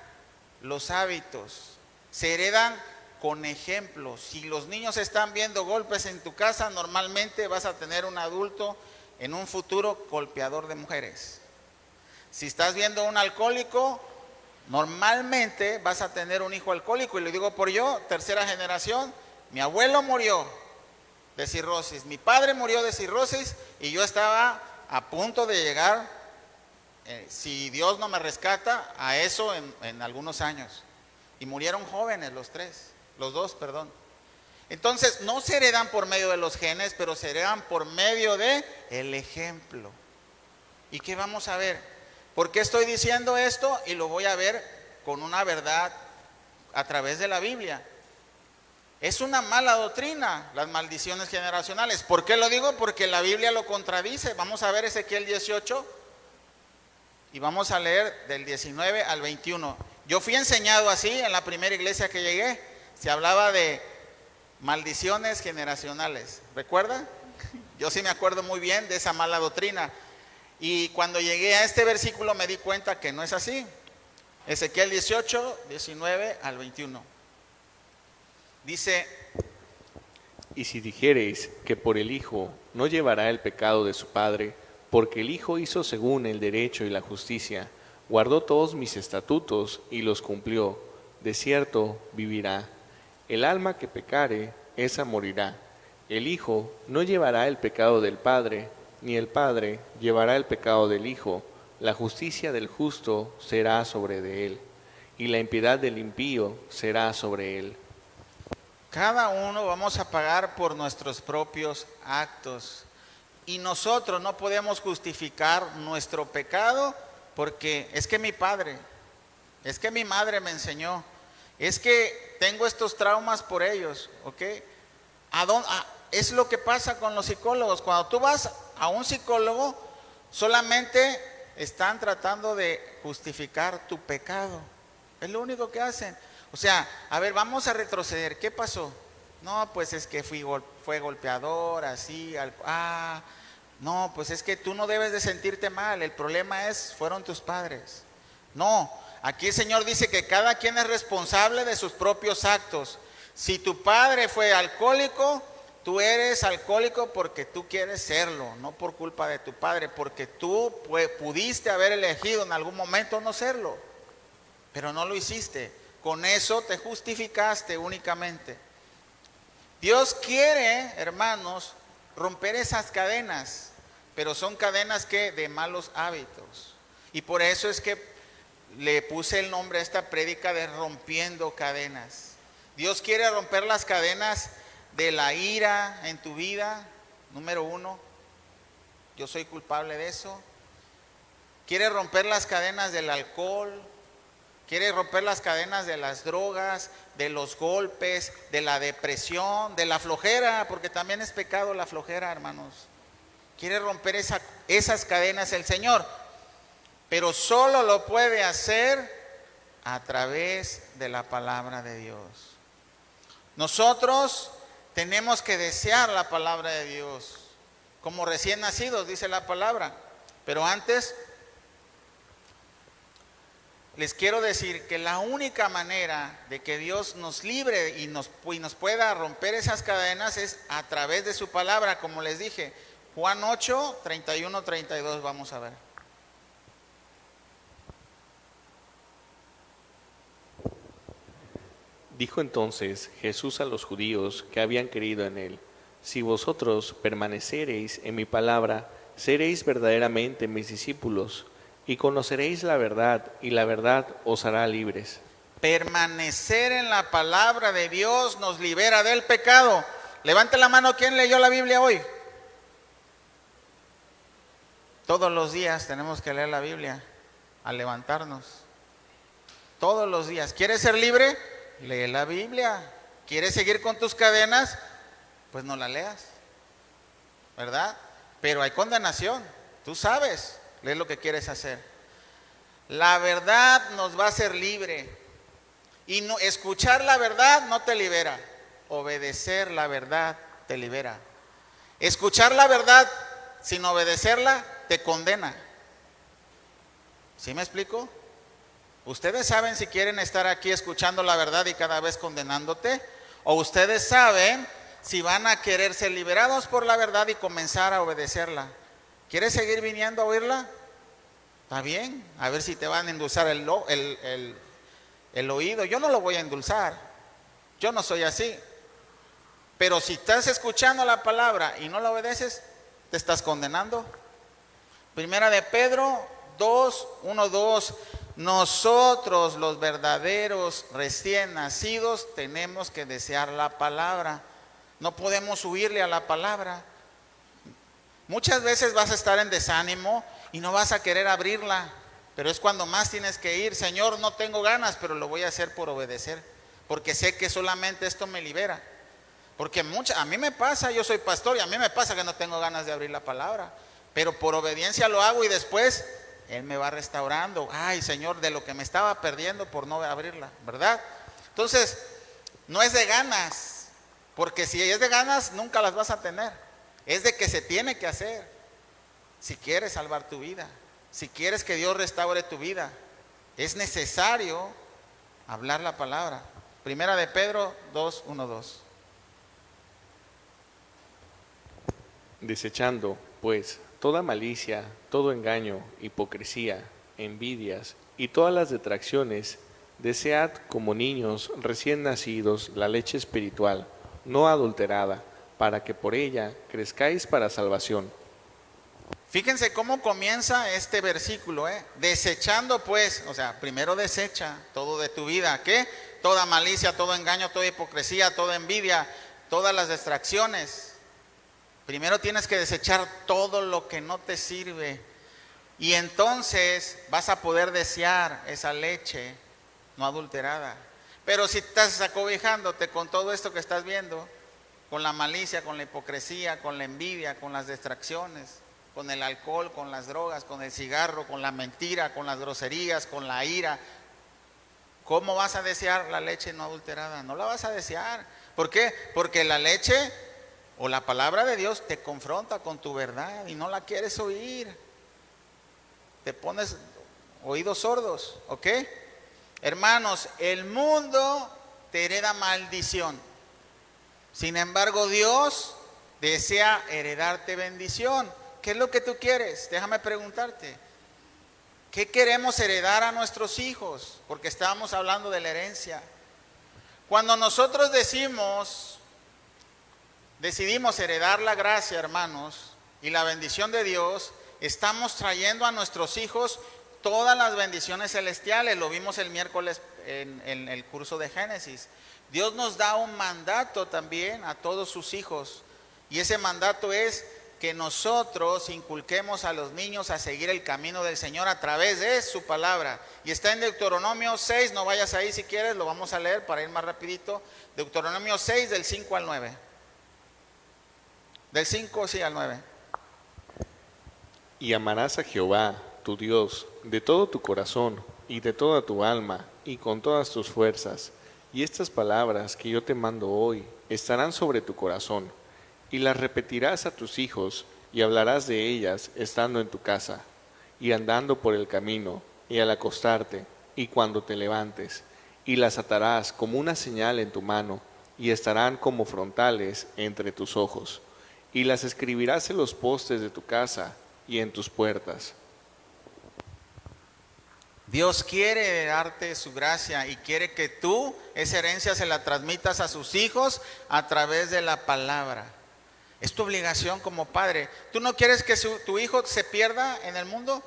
Los hábitos. Se heredan con ejemplos. Si los niños están viendo golpes en tu casa, normalmente vas a tener un adulto en un futuro golpeador de mujeres. Si estás viendo un alcohólico, normalmente vas a tener un hijo alcohólico. Y lo digo por yo, tercera generación. Mi abuelo murió de cirrosis, mi padre murió de cirrosis y yo estaba a punto de llegar, si Dios no me rescata, a eso en algunos años. Y murieron jóvenes los dos. Entonces no se heredan por medio de los genes, pero se heredan por medio de el ejemplo. ¿Y qué vamos a ver? ¿Por qué estoy diciendo esto? Y lo voy a ver con una verdad a través de la Biblia. Es una mala doctrina, las maldiciones generacionales. ¿Por qué lo digo? Porque la Biblia lo contradice. Vamos a ver Ezequiel 18 y vamos a leer del 19 al 21. Yo fui enseñado así en la primera iglesia que llegué. Se hablaba de maldiciones generacionales. ¿Recuerda? Yo sí me acuerdo muy bien de esa mala doctrina. Y cuando llegué a este versículo me di cuenta que no es así. Ezequiel 18, 19 al 21. Dice: y si dijereis que por el Hijo no llevará el pecado de su Padre, porque el Hijo hizo según el derecho y la justicia, guardó todos mis estatutos y los cumplió, de cierto vivirá. El alma que pecare, esa morirá. El Hijo no llevará el pecado del Padre, ni el Padre llevará el pecado del Hijo. La justicia del justo será sobre de él, y la impiedad del impío será sobre él. Cada uno vamos a pagar por nuestros propios actos. Y nosotros no podemos justificar nuestro pecado porque es que mi padre, es que mi madre me enseñó, es que tengo estos traumas por ellos, ¿ok? Es lo que pasa con los psicólogos. Cuando tú vas a un psicólogo, solamente están tratando de justificar tu pecado. Es lo único que hacen. O sea, a ver, vamos a retroceder. ¿Qué pasó? No, pues es que fue golpeador, así, no, pues es que tú no debes de sentirte mal. El problema fueron tus padres. No, aquí el Señor dice que cada quien es responsable de sus propios actos. Si tu padre fue alcohólico, tú eres alcohólico porque tú quieres serlo, no por culpa de tu padre, porque tú pudiste haber elegido en algún momento no serlo, pero no lo hiciste. Con eso te justificaste únicamente. Dios quiere, hermanos, romper esas cadenas, pero son cadenas que de malos hábitos. Y por eso es que le puse el nombre a esta prédica de rompiendo cadenas. Dios quiere romper las cadenas de la ira en tu vida, número 1. Yo soy culpable de eso. Quiere romper las cadenas del alcohol. Quiere romper las cadenas de las drogas, de los golpes, de la depresión, de la flojera, porque también es pecado la flojera, hermanos. Quiere romper esas cadenas el Señor, pero solo lo puede hacer a través de la palabra de Dios. Nosotros tenemos que desear la palabra de Dios, como recién nacidos, dice la palabra. Pero antes, les quiero decir que la única manera de que Dios nos libre y nos pueda romper esas cadenas es a través de su palabra, como les dije. Juan 8, 31, 32, vamos a ver. Dijo entonces Jesús a los judíos que habían creído en él: si vosotros permanecereis en mi palabra, seréis verdaderamente mis discípulos, y conoceréis la verdad, y la verdad os hará libres. Permanecer en la palabra de Dios nos libera del pecado. Levante la mano, ¿quién leyó la Biblia hoy? Todos los días tenemos que leer la Biblia al levantarnos. Todos los días. ¿Quieres ser libre? Lee la Biblia. ¿Quieres seguir con tus cadenas? Pues no la leas, ¿verdad? Pero hay condenación. Tú sabes, lee lo que quieres hacer. La verdad nos va a hacer libre. Y no, escuchar la verdad no te libera. Obedecer la verdad te libera. Escuchar la verdad sin obedecerla te condena. ¿Sí me explico? Ustedes saben si quieren estar aquí escuchando la verdad y cada vez condenándote, o ustedes saben si van a querer ser liberados por la verdad y comenzar a obedecerla. ¿Quieres seguir viniendo a oírla? Está bien, a ver si te van a endulzar el oído. Yo no lo voy a endulzar, yo no soy así. Pero si estás escuchando la palabra y no la obedeces, te estás condenando. Primera de Pedro 2, 1, 2. Nosotros los verdaderos recién nacidos tenemos que desear la palabra. No podemos huirle a la palabra. Muchas veces vas a estar en desánimo y no vas a querer abrirla, pero es cuando más tienes que ir. Señor, no tengo ganas, pero lo voy a hacer por obedecer, porque sé que solamente esto me libera. Porque a mí me pasa, yo soy pastor y a mí me pasa que no tengo ganas de abrir la palabra, pero por obediencia lo hago y después Él me va restaurando. Ay, Señor, de lo que me estaba perdiendo por no abrirla, ¿verdad? Entonces, no es de ganas, porque si es de ganas nunca las vas a tener. Es de que se tiene que hacer. Si quieres salvar tu vida, si quieres que Dios restaure tu vida, es necesario hablar la palabra. Primera de Pedro 2, 1, 2. Desechando, pues, toda malicia, todo engaño, hipocresía, envidias y todas las detracciones, desead como niños recién nacidos la leche espiritual, no adulterada, para que por ella crezcáis para salvación. Fíjense cómo comienza este versículo, desechando pues, o sea, primero desecha todo de tu vida, ¿qué? Toda malicia, todo engaño, toda hipocresía, toda envidia, todas las distracciones. Primero tienes que desechar todo lo que no te sirve, y entonces vas a poder desear esa leche no adulterada. Pero si estás acobijándote con todo esto que estás viendo, con la malicia, con la hipocresía, con la envidia, con las distracciones, con el alcohol, con las drogas, con el cigarro, con la mentira, con las groserías, con la ira, ¿cómo vas a desear la leche no adulterada? No la vas a desear. ¿Por qué? Porque la leche o la palabra de Dios te confronta con tu verdad y no la quieres oír. Te pones oídos sordos, ¿ok? Hermanos, el mundo te hereda maldición. Sin embargo, Dios desea heredarte bendición. ¿Qué es lo que tú quieres? Déjame preguntarte. ¿Qué queremos heredar a nuestros hijos? Porque estábamos hablando de la herencia. Cuando nosotros decidimos heredar la gracia, hermanos, y la bendición de Dios, estamos trayendo a nuestros hijos todas las bendiciones celestiales. Lo vimos el miércoles en el curso de Génesis. Dios nos da un mandato también a todos sus hijos, y ese mandato es que nosotros inculquemos a los niños a seguir el camino del Señor a través de su palabra. Y está en Deuteronomio 6, no vayas ahí si quieres, lo vamos a leer para ir más rapidito. Deuteronomio 6 del 5 al 9. Del 5, sí, al 9. Y amarás a Jehová, tu Dios, de todo tu corazón y de toda tu alma y con todas tus fuerzas. Y estas palabras que yo te mando hoy estarán sobre tu corazón, y las repetirás a tus hijos, y hablarás de ellas estando en tu casa, y andando por el camino, y al acostarte, y cuando te levantes, y las atarás como una señal en tu mano, y estarán como frontales entre tus ojos, y las escribirás en los postes de tu casa y en tus puertas. Dios quiere darte su gracia y quiere que tú esa herencia se la transmitas a sus hijos a través de la palabra. Es tu obligación como padre. ¿Tú no quieres que tu hijo se pierda en el mundo?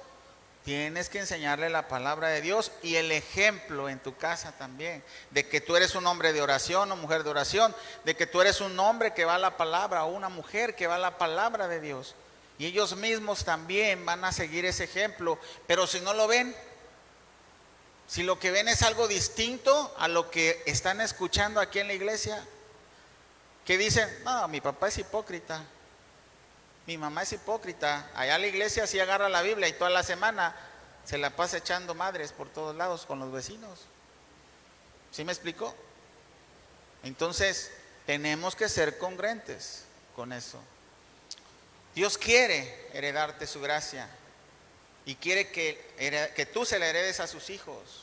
Tienes que enseñarle la palabra de Dios y el ejemplo en tu casa también, de que tú eres un hombre de oración o mujer de oración, de que tú eres un hombre que va a la palabra o una mujer que va a la palabra de Dios. Y ellos mismos también van a seguir ese ejemplo, pero si no lo ven, si lo que ven es algo distinto a lo que están escuchando aquí en la iglesia, que dicen, no, mi papá es hipócrita, mi mamá es hipócrita, allá la iglesia sí agarra la Biblia y toda la semana se la pasa echando madres por todos lados con los vecinos. ¿Sí me explicó? Entonces, tenemos que ser congruentes con eso. Dios quiere heredarte su gracia y quiere que tú se la heredes a sus hijos.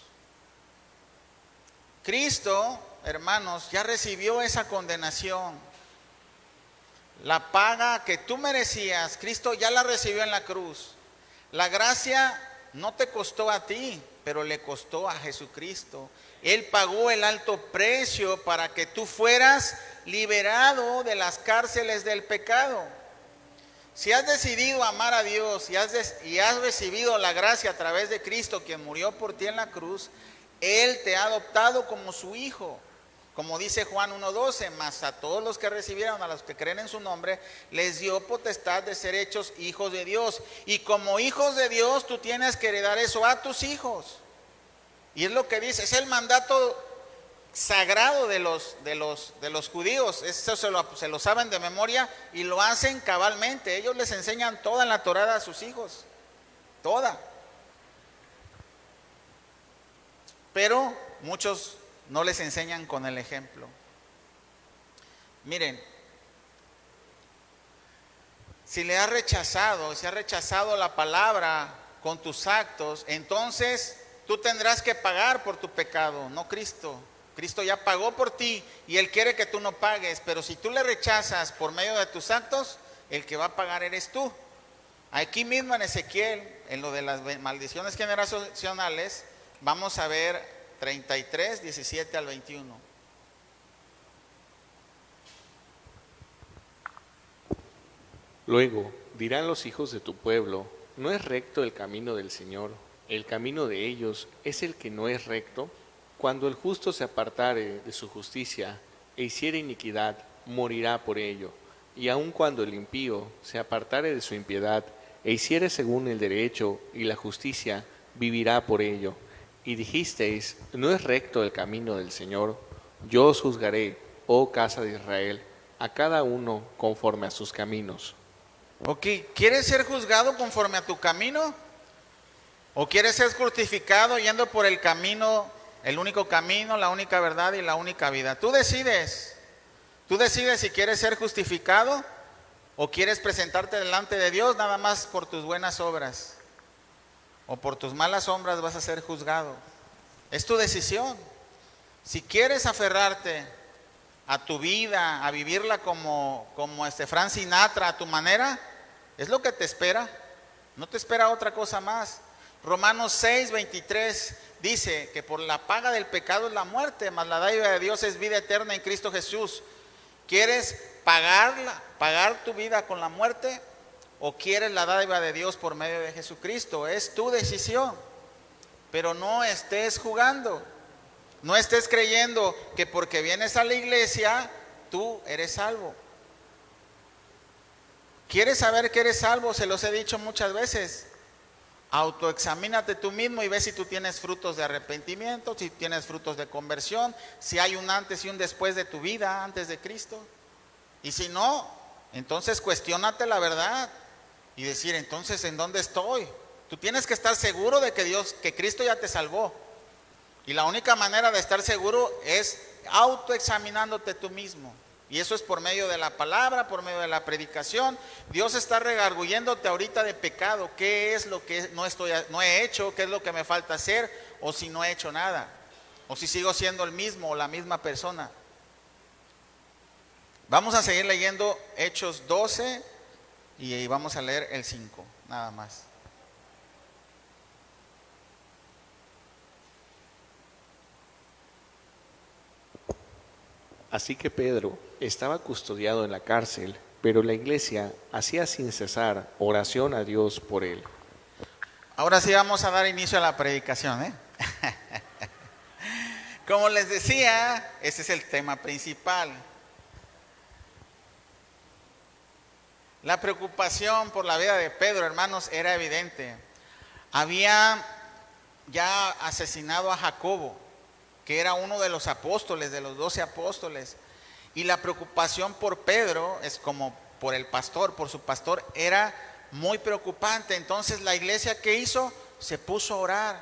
Cristo, hermanos, ya recibió esa condenación. La paga que tú merecías, Cristo ya la recibió en la cruz. La gracia no te costó a ti, pero le costó a Jesucristo. Él pagó el alto precio para que tú fueras liberado de las cárceles del pecado. Si has decidido amar a Dios y has recibido la gracia a través de Cristo, quien murió por ti en la cruz, Él te ha adoptado como su hijo. Como dice Juan 1:12, mas a todos los que recibieron, a los que creen en su nombre, les dio potestad de ser hechos hijos de Dios. Y como hijos de Dios, tú tienes que heredar eso a tus hijos. Y es lo que dice, es el mandato sagrado de los judíos. Eso se lo saben de memoria y lo hacen cabalmente. Ellos les enseñan toda la Torá a sus hijos, toda. Pero muchos no les enseñan con el ejemplo. Miren, si le has rechazado, si has rechazado la palabra con tus actos, entonces tú tendrás que pagar por tu pecado, no Cristo. Cristo ya pagó por ti y Él quiere que tú no pagues, pero si tú le rechazas por medio de tus actos, el que va a pagar eres tú. Aquí mismo en Ezequiel, en lo de las maldiciones generacionales, vamos a ver 33, 17 al 21. Luego dirán los hijos de tu pueblo, ¿no es recto el camino del Señor? ¿El camino de ellos es el que no es recto? Cuando el justo se apartare de su justicia e hiciere iniquidad, morirá por ello. Y aun cuando el impío se apartare de su impiedad e hiciere según el derecho y la justicia, vivirá por ello. Y dijisteis, ¿no es recto el camino del Señor? Yo os juzgaré, oh casa de Israel, a cada uno conforme a sus caminos. Ok, ¿quieres ser juzgado conforme a tu camino? ¿O quieres ser justificado yendo por el camino, el único camino, la única verdad y la única vida? Tú decides. Tú decides si quieres ser justificado o quieres presentarte delante de Dios nada más por tus buenas obras. O por tus malas obras vas a ser juzgado. Es tu decisión. Si quieres aferrarte a tu vida, a vivirla como Frank Sinatra, a tu manera, es lo que te espera. No te espera otra cosa más. Romanos 6:23 dice que por la paga del pecado es la muerte, mas la dádiva de Dios es vida eterna en Cristo Jesús. ¿Quieres pagar tu vida con la muerte? ¿O quieres la dádiva de Dios por medio de Jesucristo? Es tu decisión. Pero no estés jugando. No estés creyendo que porque vienes a la iglesia, tú eres salvo. ¿Quieres saber que eres salvo? Se los he dicho muchas veces. Autoexamínate tú mismo y ve si tú tienes frutos de arrepentimiento, si tienes frutos de conversión, si hay un antes y un después de tu vida antes de Cristo. Y si no, entonces cuestiónate la verdad. Y decir, entonces, ¿en dónde estoy? Tú tienes que estar seguro de que Cristo ya te salvó. Y la única manera de estar seguro es autoexaminándote tú mismo. Y eso es por medio de la palabra, por medio de la predicación. Dios está redarguyéndote ahorita de pecado. ¿Qué es lo que no he hecho? ¿Qué es lo que me falta hacer? O si no he hecho nada. O si sigo siendo el mismo o la misma persona. Vamos a seguir leyendo Hechos 12 y vamos a leer el 5, nada más. Así que Pedro estaba custodiado en la cárcel, pero la iglesia hacía sin cesar oración a Dios por él. Ahora sí vamos a dar inicio a la predicación, ¿eh? Como les decía, ese es el tema principal. La preocupación por la vida de Pedro, hermanos, era evidente. Había ya asesinado a Jacobo, que era uno de los apóstoles, de los 12 apóstoles. Y la preocupación por Pedro, es como por el pastor, por su pastor, era muy preocupante. Entonces la iglesia, ¿qué hizo? Se puso a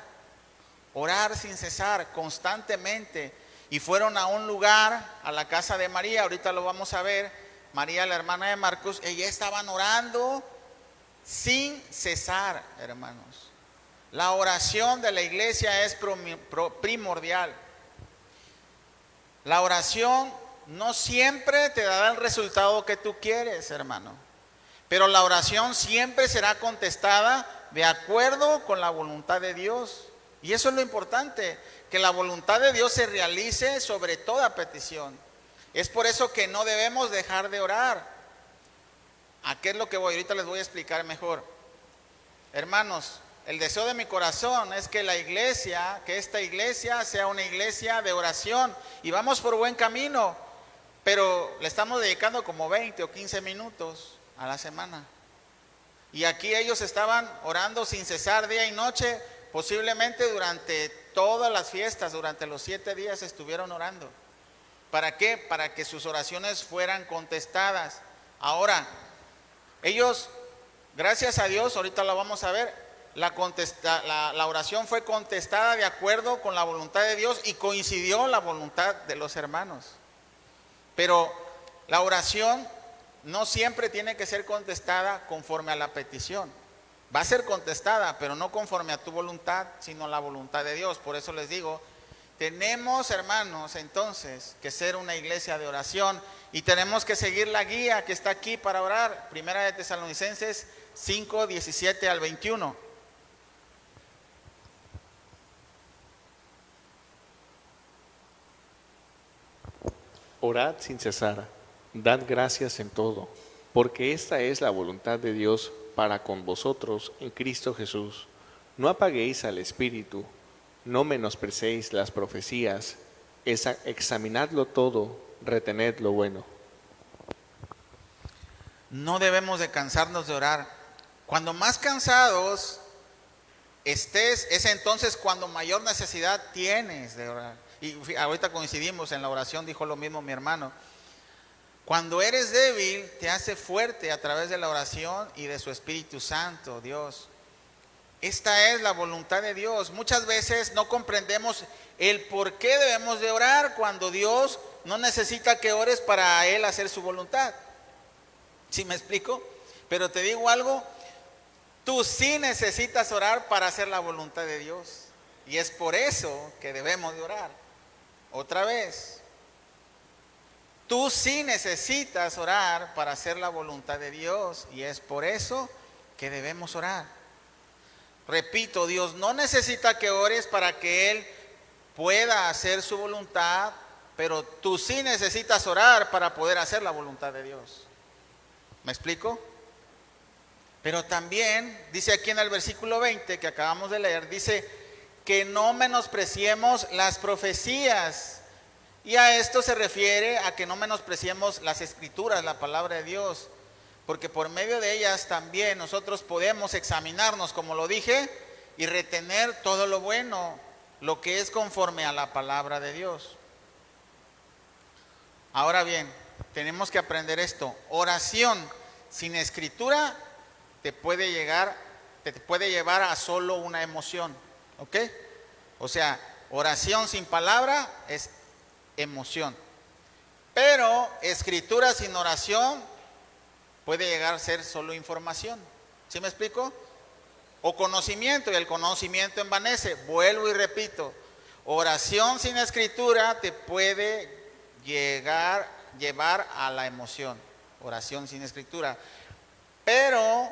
orar sin cesar, constantemente. Y fueron a un lugar, a la casa de María, ahorita lo vamos a ver. María, la hermana de Marcos, ella estaban orando sin cesar, hermanos. La oración de la iglesia es primordial. La oración no siempre te dará el resultado que tú quieres, hermano. Pero la oración siempre será contestada de acuerdo con la voluntad de Dios. Y eso es lo importante, que la voluntad de Dios se realice sobre toda petición. Es por eso que no debemos dejar de orar. ¿A qué es lo que voy? Ahorita les voy a explicar mejor. Hermanos, el deseo de mi corazón es que la iglesia, que esta iglesia sea una iglesia de oración. Y vamos por buen camino, pero le estamos dedicando como 20 o 15 minutos a la semana. Y aquí ellos estaban orando sin cesar día y noche, posiblemente durante todas las fiestas, durante los 7 días estuvieron orando. ¿Para qué? Para que sus oraciones fueran contestadas. Ahora, ellos, gracias a Dios, ahorita lo vamos a ver, la oración fue contestada de acuerdo con la voluntad de Dios y coincidió la voluntad de los hermanos. Pero la oración no siempre tiene que ser contestada conforme a la petición. Va a ser contestada, pero no conforme a tu voluntad, sino a la voluntad de Dios. Por eso les digo, tenemos, hermanos, entonces, que ser una iglesia de oración y tenemos que seguir la guía que está aquí para orar. Primera de Tesalonicenses 5, 17 al 21. Orad sin cesar, dad gracias en todo, porque esta es la voluntad de Dios para con vosotros en Cristo Jesús. No apaguéis al Espíritu, no menosprecéis las profecías, examinadlo todo, retened lo bueno. No debemos de cansarnos de orar. Cuando más cansados estés, es entonces cuando mayor necesidad tienes de orar. Y ahorita coincidimos en la oración, dijo lo mismo mi hermano. Cuando eres débil, te hace fuerte a través de la oración y de su Espíritu Santo, Dios. Esta es la voluntad de Dios. Muchas veces no comprendemos el por qué debemos de orar cuando Dios no necesita que ores para Él hacer su voluntad. ¿Sí me explico? Pero te digo algo, tú sí necesitas orar para hacer la voluntad de Dios. Y es por eso que debemos de orar. Otra vez, tú sí necesitas orar para hacer la voluntad de Dios. Y es por eso que debemos orar. Repito, Dios no necesita que ores para que Él pueda hacer su voluntad, pero tú sí necesitas orar para poder hacer la voluntad de Dios. ¿Me explico? Pero también dice aquí en el versículo 20 que acabamos de leer, dice que no menospreciemos las profecías. Y a esto se refiere a que no menospreciemos las escrituras, la palabra de Dios. Porque por medio de ellas también nosotros podemos examinarnos, como lo dije, y retener todo lo bueno, lo que es conforme a la palabra de Dios. Ahora bien, tenemos que aprender esto. Oración sin escritura te puede llevar a solo una emoción, ¿ok? O sea, Oración sin palabra es emoción. Pero escritura sin oración puede llegar a ser solo información. ¿Sí me explico? O conocimiento, y el conocimiento envanece. Vuelvo y repito, oración sin escritura te puede llevar a la emoción. Oración sin escritura. Pero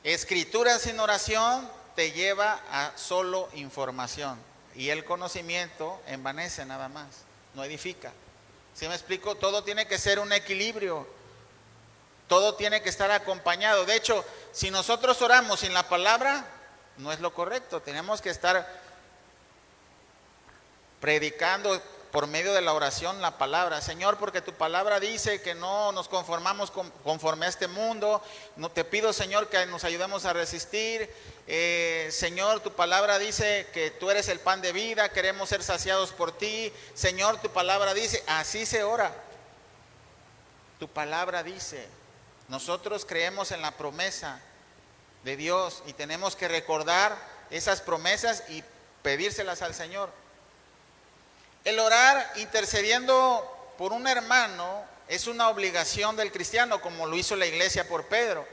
escritura sin oración te lleva a solo información. Y el conocimiento envanece nada más, no edifica. ¿Sí me explico? Todo tiene que ser un equilibrio. Todo tiene que estar acompañado. De hecho, si nosotros oramos sin la palabra, no es lo correcto. Tenemos que estar predicando por medio de la oración la palabra. Señor, porque tu palabra dice que no nos conformamos conforme a este mundo. No, te pido, Señor, que nos ayudemos a resistir. Señor, tu palabra dice que tú eres el pan de vida. Queremos ser saciados por ti. Señor, tu palabra dice, así se ora. Tu palabra dice. Nosotros creemos en la promesa de Dios y tenemos que recordar esas promesas y pedírselas al Señor. El orar intercediendo por un hermano es una obligación del cristiano, como lo hizo la iglesia por Pedro.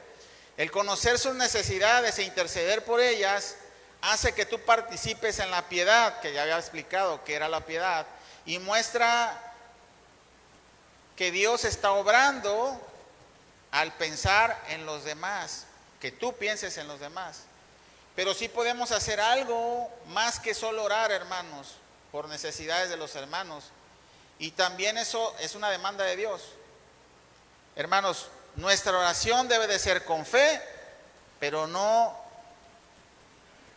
El conocer sus necesidades e interceder por ellas hace que tú participes en la piedad, que ya había explicado que era la piedad, y muestra que Dios está obrando al pensar en los demás, que tú pienses en los demás. Pero sí podemos hacer algo más que solo orar, hermanos, por necesidades de los hermanos. Y también eso es una demanda de Dios. Hermanos, nuestra oración debe de ser con fe, pero no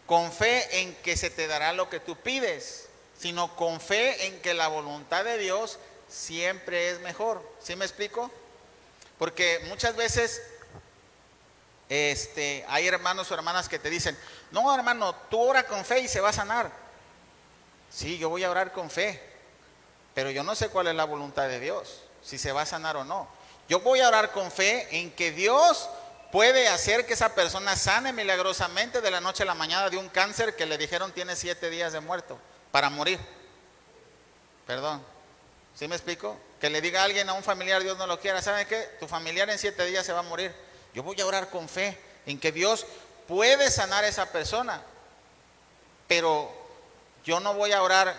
con fe en que se te dará lo que tú pides, sino con fe en que la voluntad de Dios siempre es mejor. ¿Sí me explico? Porque muchas veces hay hermanos o hermanas que te dicen, no, hermano, tú ora con fe y se va a sanar. Sí, yo voy a orar con fe, pero yo no sé cuál es la voluntad de Dios, si se va a sanar o no. Yo voy a orar con fe en que Dios puede hacer que esa persona sane milagrosamente de la noche a la mañana de un cáncer que le dijeron tiene 7 días de muerto, para morir. Perdón, ¿sí me explico? Que le diga a alguien, a un familiar, Dios no lo quiera, ¿saben qué? Tu familiar en 7 días se va a morir. Yo voy a orar con fe en que Dios puede sanar a esa persona, pero yo no voy a orar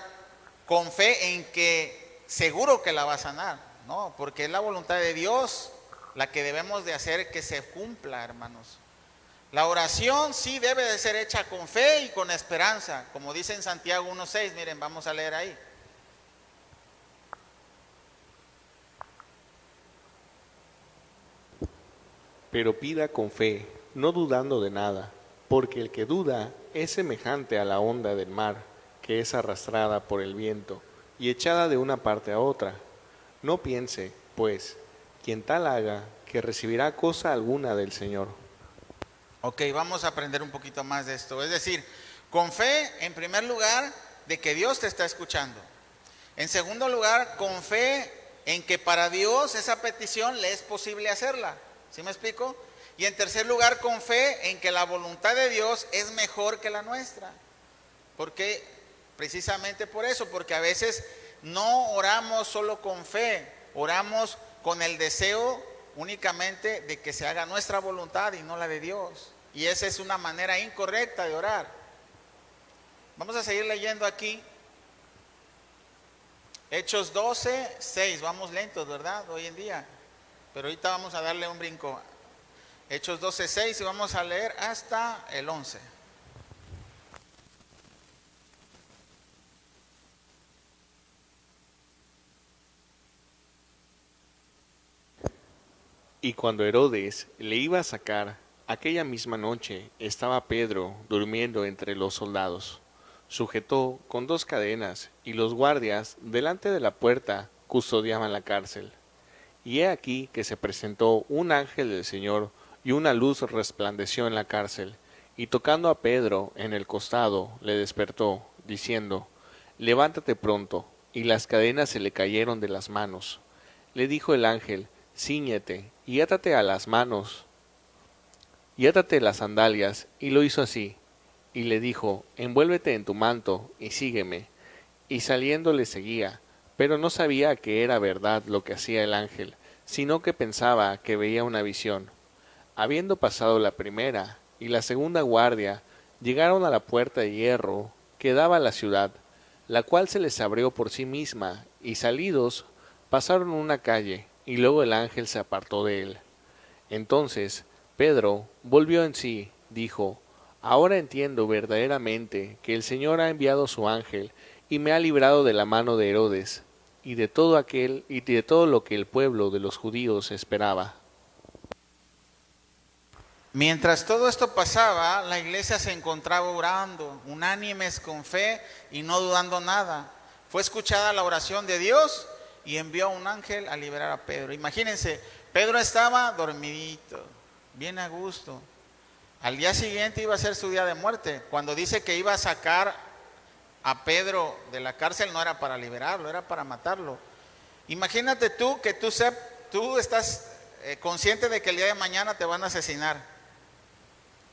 con fe en que seguro que la va a sanar. No, porque es la voluntad de Dios la que debemos de hacer que se cumpla, hermanos. La oración sí debe de ser hecha con fe y con esperanza, como dice en Santiago 1:6. Miren, vamos a leer ahí. Pero pida con fe, no dudando de nada, porque el que duda es semejante a la onda del mar, que es arrastrada por el viento y echada de una parte a otra. No piense, pues, quien tal haga, que recibirá cosa alguna del Señor. Ok, vamos a aprender un poquito más de esto. Es decir, con fe, en primer lugar, de que Dios te está escuchando. En segundo lugar, con fe en que para Dios esa petición le es posible hacerla. ¿Sí me explico? Y en tercer lugar, con fe en que la voluntad de Dios es mejor que la nuestra. Porque precisamente por eso, porque a veces no oramos solo con fe, oramos con el deseo únicamente de que se haga nuestra voluntad y no la de Dios. Y esa es una manera incorrecta de orar. Vamos a seguir leyendo aquí. Hechos 12:6. Vamos lentos, ¿verdad? Hoy en día. Pero ahorita vamos a darle un brinco. Hechos 12:6 y vamos a leer hasta el 11. Y cuando Herodes le iba a sacar, aquella misma noche estaba Pedro durmiendo entre los soldados, sujetó con 2 cadenas, y los guardias delante de la puerta custodiaban la cárcel. Y he aquí que se presentó un ángel del Señor, y una luz resplandeció en la cárcel, y tocando a Pedro en el costado, le despertó, diciendo, levántate pronto, y las cadenas se le cayeron de las manos. Le dijo el ángel, cíñete, y átate a las manos, y átate las sandalias, y lo hizo así. y le dijo, envuélvete en tu manto y sígueme. Y saliendo le seguía, pero no sabía que era verdad lo que hacía el ángel, sino que pensaba que veía una visión. Habiendo pasado la primera y la segunda guardia, llegaron a la puerta de hierro que daba a la ciudad, la cual se les abrió por sí misma, y salidos pasaron una calle, y luego el ángel se apartó de él. Entonces Pedro volvió en sí, dijo, ahora entiendo verdaderamente que el Señor ha enviado su ángel y me ha librado de la mano de Herodes y de todo lo que el pueblo de los judíos esperaba. Mientras todo esto pasaba, la iglesia se encontraba orando, unánimes con fe y no dudando nada. Fue escuchada la oración de Dios y envió a un ángel a liberar a Pedro. Imagínense, Pedro estaba dormidito, bien a gusto. Al día siguiente iba a ser su día de muerte. Cuando dice que iba a sacar a Pedro de la cárcel, no era para liberarlo, era para matarlo. Imagínate tú que tú estás consciente de que el día de mañana te van a asesinar.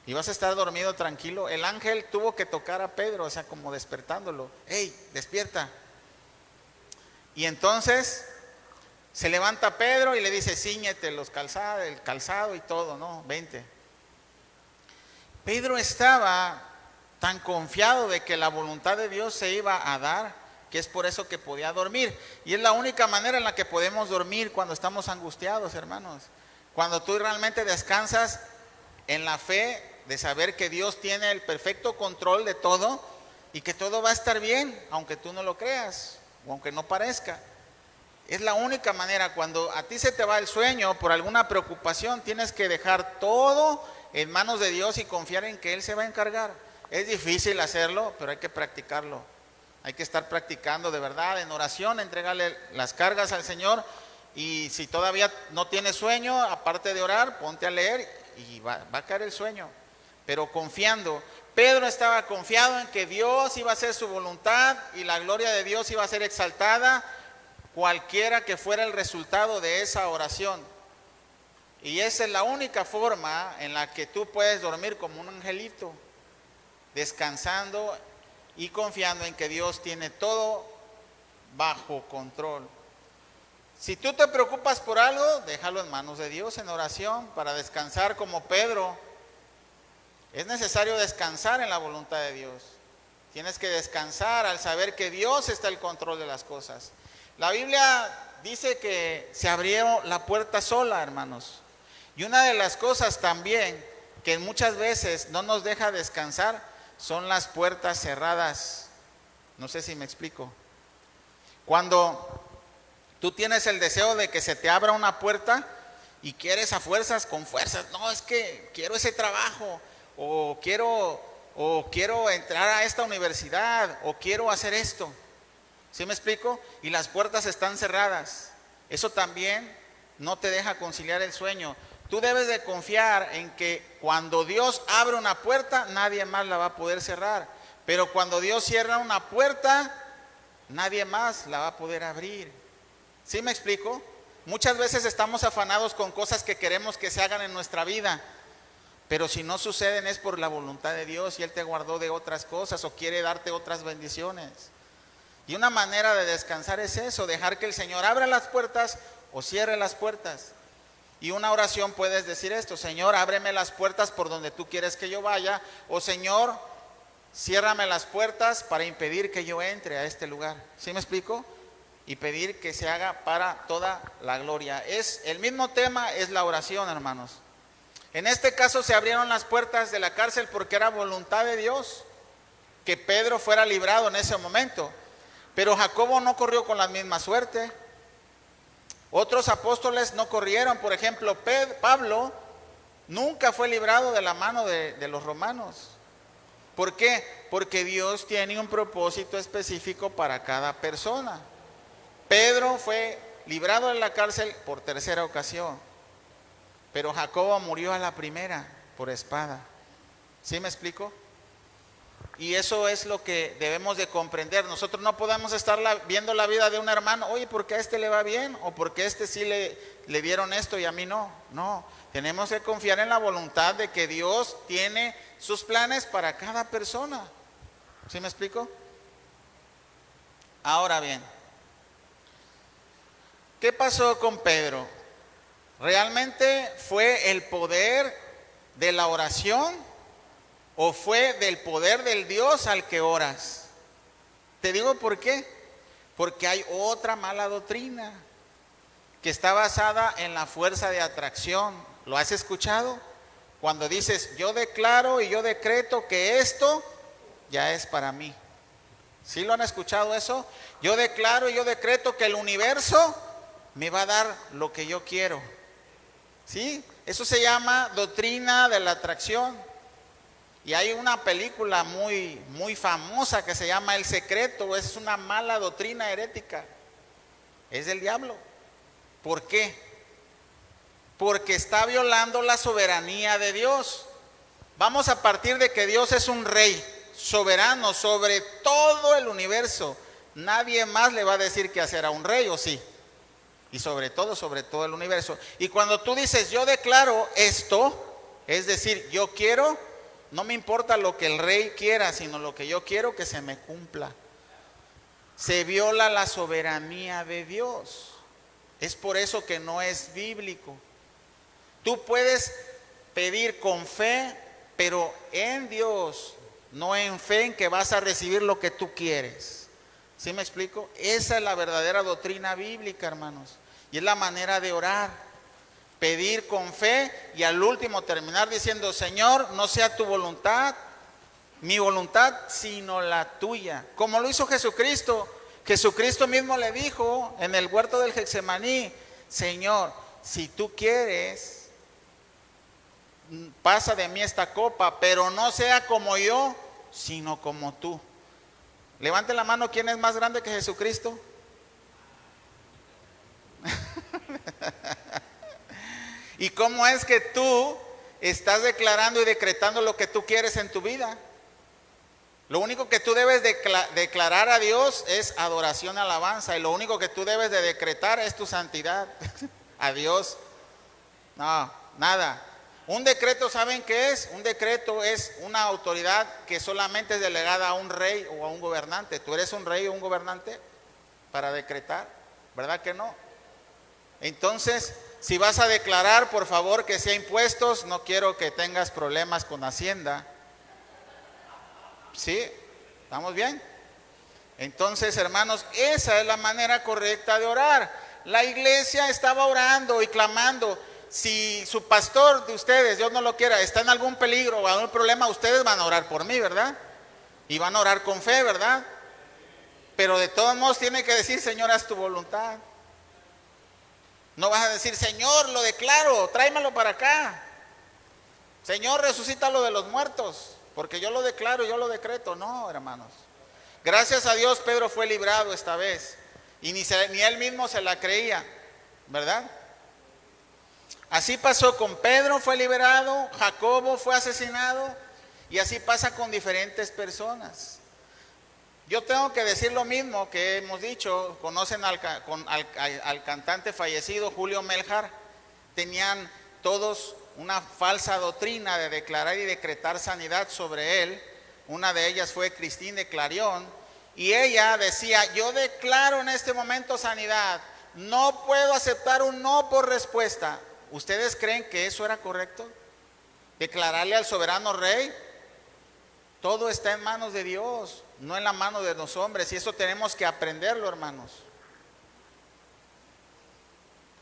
Y vas a estar dormido tranquilo. El ángel tuvo que tocar a Pedro, o sea, como despertándolo. ¡Ey, despierta! Y entonces se levanta Pedro y le dice, cíñete el calzado y todo, ¿no? Vente. Pedro estaba tan confiado de que la voluntad de Dios se iba a dar, que es por eso que podía dormir. Y es la única manera en la que podemos dormir cuando estamos angustiados, hermanos. Cuando tú realmente descansas en la fe de saber que Dios tiene el perfecto control de todo y que todo va a estar bien, aunque tú no lo creas o aunque no parezca. Es la única manera. Cuando a ti se te va el sueño por alguna preocupación, tienes que dejar todo en manos de Dios y confiar en que Él se va a encargar. Es difícil hacerlo, pero hay que practicarlo. Hay que estar practicando de verdad en oración, entregarle las cargas al Señor. Y si todavía no tienes sueño, aparte de orar, ponte a leer y va a caer el sueño. Pero confiando. Pedro estaba confiado en que Dios iba a hacer su voluntad y la gloria de Dios iba a ser exaltada, cualquiera que fuera el resultado de esa oración. Y esa es la única forma en la que tú puedes dormir como un angelito, descansando y confiando en que Dios tiene todo bajo control. Si tú te preocupas por algo, déjalo en manos de Dios en oración para descansar como Pedro. Es necesario descansar en la voluntad de Dios. Tienes que descansar al saber que Dios está al control de las cosas. La Biblia dice que se abrió la puerta sola, hermanos. Y una de las cosas también que muchas veces no nos deja descansar son las puertas cerradas. No sé si me explico. Cuando tú tienes el deseo de que se te abra una puerta y quieres a fuerzas, con fuerzas, no, es que quiero ese trabajo, o quiero entrar a esta universidad, o quiero hacer esto. ¿Sí me explico? Y las puertas están cerradas. Eso también no te deja conciliar el sueño. Tú debes de confiar en que cuando Dios abre una puerta, nadie más la va a poder cerrar. Pero cuando Dios cierra una puerta, nadie más la va a poder abrir. ¿Sí me explico? Muchas veces estamos afanados con cosas que queremos que se hagan en nuestra vida. Pero si no suceden es por la voluntad de Dios y Él te guardó de otras cosas o quiere darte otras bendiciones. Y una manera de descansar es eso, dejar que el Señor abra las puertas o cierre las puertas. Y una oración puedes decir esto: Señor, ábreme las puertas por donde tú quieres que yo vaya, o Señor, ciérrame las puertas para impedir que yo entre a este lugar. ¿Sí me explico? Y pedir que se haga para toda la gloria. Es el mismo tema, es la oración, hermanos. En este caso se abrieron las puertas de la cárcel porque era voluntad de Dios que Pedro fuera librado en ese momento. Pero Jacobo no corrió con la misma suerte. Otros apóstoles no corrieron. Por ejemplo, Pablo nunca fue librado de la mano de los romanos. ¿Por qué? Porque Dios tiene un propósito específico para cada persona. Pedro fue librado de la cárcel por tercera ocasión. Pero Jacobo murió a la primera por espada. ¿Sí me explico? Y eso es lo que debemos de comprender. Nosotros no podemos estar viendo la vida de un hermano, oye, ¿por qué a este le va bien? O porque a este sí le dieron esto y a mí no. No, tenemos que confiar en la voluntad de que Dios tiene sus planes para cada persona. ¿Sí me explico? Ahora bien, ¿qué pasó con Pedro? ¿Realmente fue el poder de la oración o fue del poder del Dios al que oras? Te digo por qué. Porque hay otra mala doctrina que está basada en la fuerza de atracción. ¿Lo has escuchado? Cuando dices, yo declaro y yo decreto que esto ya es para mí. ¿Sí lo han escuchado eso? Yo declaro y yo decreto que el universo me va a dar lo que yo quiero. ¿Sí? Eso se llama doctrina de la atracción. Y hay una película muy famosa que se llama El Secreto. Es una mala doctrina herética. Es del diablo. ¿Por qué? Porque está violando la soberanía de Dios. Vamos a partir de que Dios es un rey soberano sobre todo el universo. Nadie más le va a decir qué hacer a un rey, ¿o sí? Y sobre todo el universo. Y cuando tú dices, yo declaro esto, es decir, yo quiero, no me importa lo que el rey quiera, sino lo que yo quiero que se me cumpla. Se viola la soberanía de Dios. Es por eso que no es bíblico. Tú puedes pedir con fe, pero en Dios, no en fe en que vas a recibir lo que tú quieres. ¿Sí me explico? Esa es la verdadera doctrina bíblica, hermanos. Y es la manera de orar. Pedir con fe y al último terminar diciendo, Señor, no sea tu voluntad, mi voluntad, sino la tuya. Como lo hizo Jesucristo. Jesucristo mismo le dijo en el huerto del Getsemaní, Señor, si tú quieres, pasa de mí esta copa, pero no sea como yo, sino como tú. Levante la mano, ¿quién es más grande que Jesucristo? ¿Y cómo es que tú estás declarando y decretando lo que tú quieres en tu vida? Lo único que tú debes declarar a Dios es adoración y alabanza. Y lo único que tú debes de decretar es tu santidad a Dios. No, nada. Un decreto, ¿saben qué es? Un decreto es una autoridad que solamente es delegada a un rey o a un gobernante. ¿Tú eres un rey o un gobernante para decretar? ¿Verdad que no? Entonces, si vas a declarar, por favor, que sea impuestos, no quiero que tengas problemas con Hacienda. ¿Sí? ¿Estamos bien? Entonces, hermanos, esa es la manera correcta de orar. La iglesia estaba orando y clamando. Si su pastor de ustedes, Dios no lo quiera, está en algún peligro o algún problema, ustedes van a orar por mí, ¿verdad? Y van a orar con fe, ¿verdad? Pero de todos modos tiene que decir, Señor, haz tu voluntad. No vas a decir, Señor, lo declaro, tráemelo para acá. Señor, resucítalo de los muertos, porque yo lo declaro, yo lo decreto. No, hermanos. Gracias a Dios Pedro fue librado esta vez. Y ni él mismo se la creía, ¿verdad? Así pasó con Pedro, fue liberado, Jacobo fue asesinado, y así pasa con diferentes personas. Yo tengo que decir lo mismo que hemos dicho. Conocen al cantante fallecido Julio Melgar. Tenían todos una falsa doctrina de declarar y decretar sanidad sobre él. Una de ellas fue Cristín de Clarion, y ella decía, yo declaro en este momento sanidad, no puedo aceptar un no por respuesta. ¿Ustedes creen que eso era correcto? Declararle al soberano rey. Todo está en manos de Dios, no en la mano de los hombres, y eso tenemos que aprenderlo, hermanos.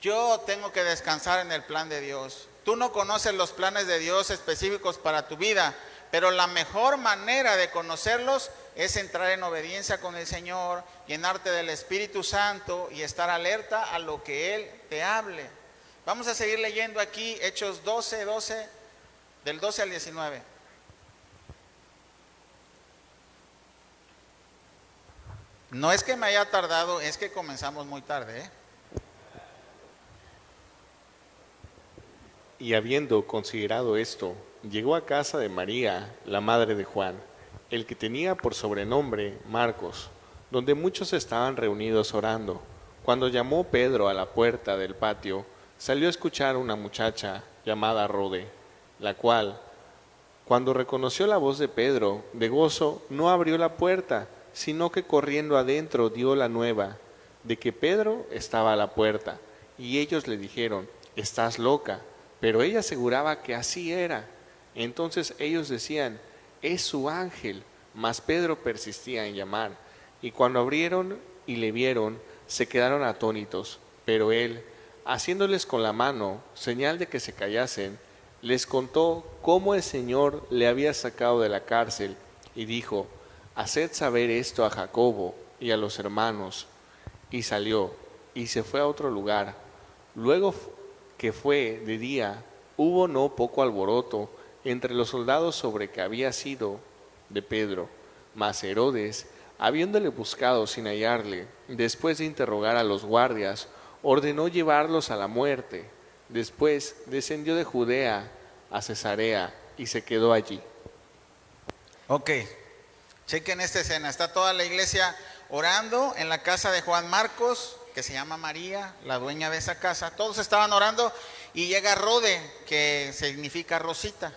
Yo tengo que descansar en el plan de Dios. Tú no conoces los planes de Dios específicos para tu vida, pero la mejor manera de conocerlos es entrar en obediencia con el Señor, llenarte del Espíritu Santo y estar alerta a lo que Él te hable. Vamos a seguir leyendo aquí Hechos 12, del 12 al 19. No es que me haya tardado, es que comenzamos muy tarde, ¿eh? Y habiendo considerado esto, llegó a casa de María, la madre de Juan, el que tenía por sobrenombre Marcos, donde muchos estaban reunidos orando. Cuando llamó Pedro a la puerta del patio, salió a escuchar una muchacha llamada Rode, la cual, cuando reconoció la voz de Pedro, de gozo, no abrió la puerta, sino que corriendo adentro dio la nueva de que Pedro estaba a la puerta. Y ellos le dijeron: «Estás loca». Pero ella aseguraba que así era. Entonces ellos decían: «Es su ángel». Mas Pedro persistía en llamar. Y cuando abrieron y le vieron, se quedaron atónitos. Pero él, haciéndoles con la mano señal de que se callasen, les contó cómo el Señor le había sacado de la cárcel, y dijo: «Haced saber esto a Jacobo y a los hermanos». Y salió, y se fue a otro lugar. Luego que fue de día, hubo no poco alboroto entre los soldados sobre que había sido de Pedro. Mas Herodes, habiéndole buscado sin hallarle, después de interrogar a los guardias, ordenó llevarlos a la muerte. Después descendió de Judea a Cesarea y se quedó allí. Ok, chequen esta escena. Está toda la iglesia orando en la casa de Juan Marcos, que se llama María, la dueña de esa casa. Todos estaban orando y llega Rode, que significa Rosita.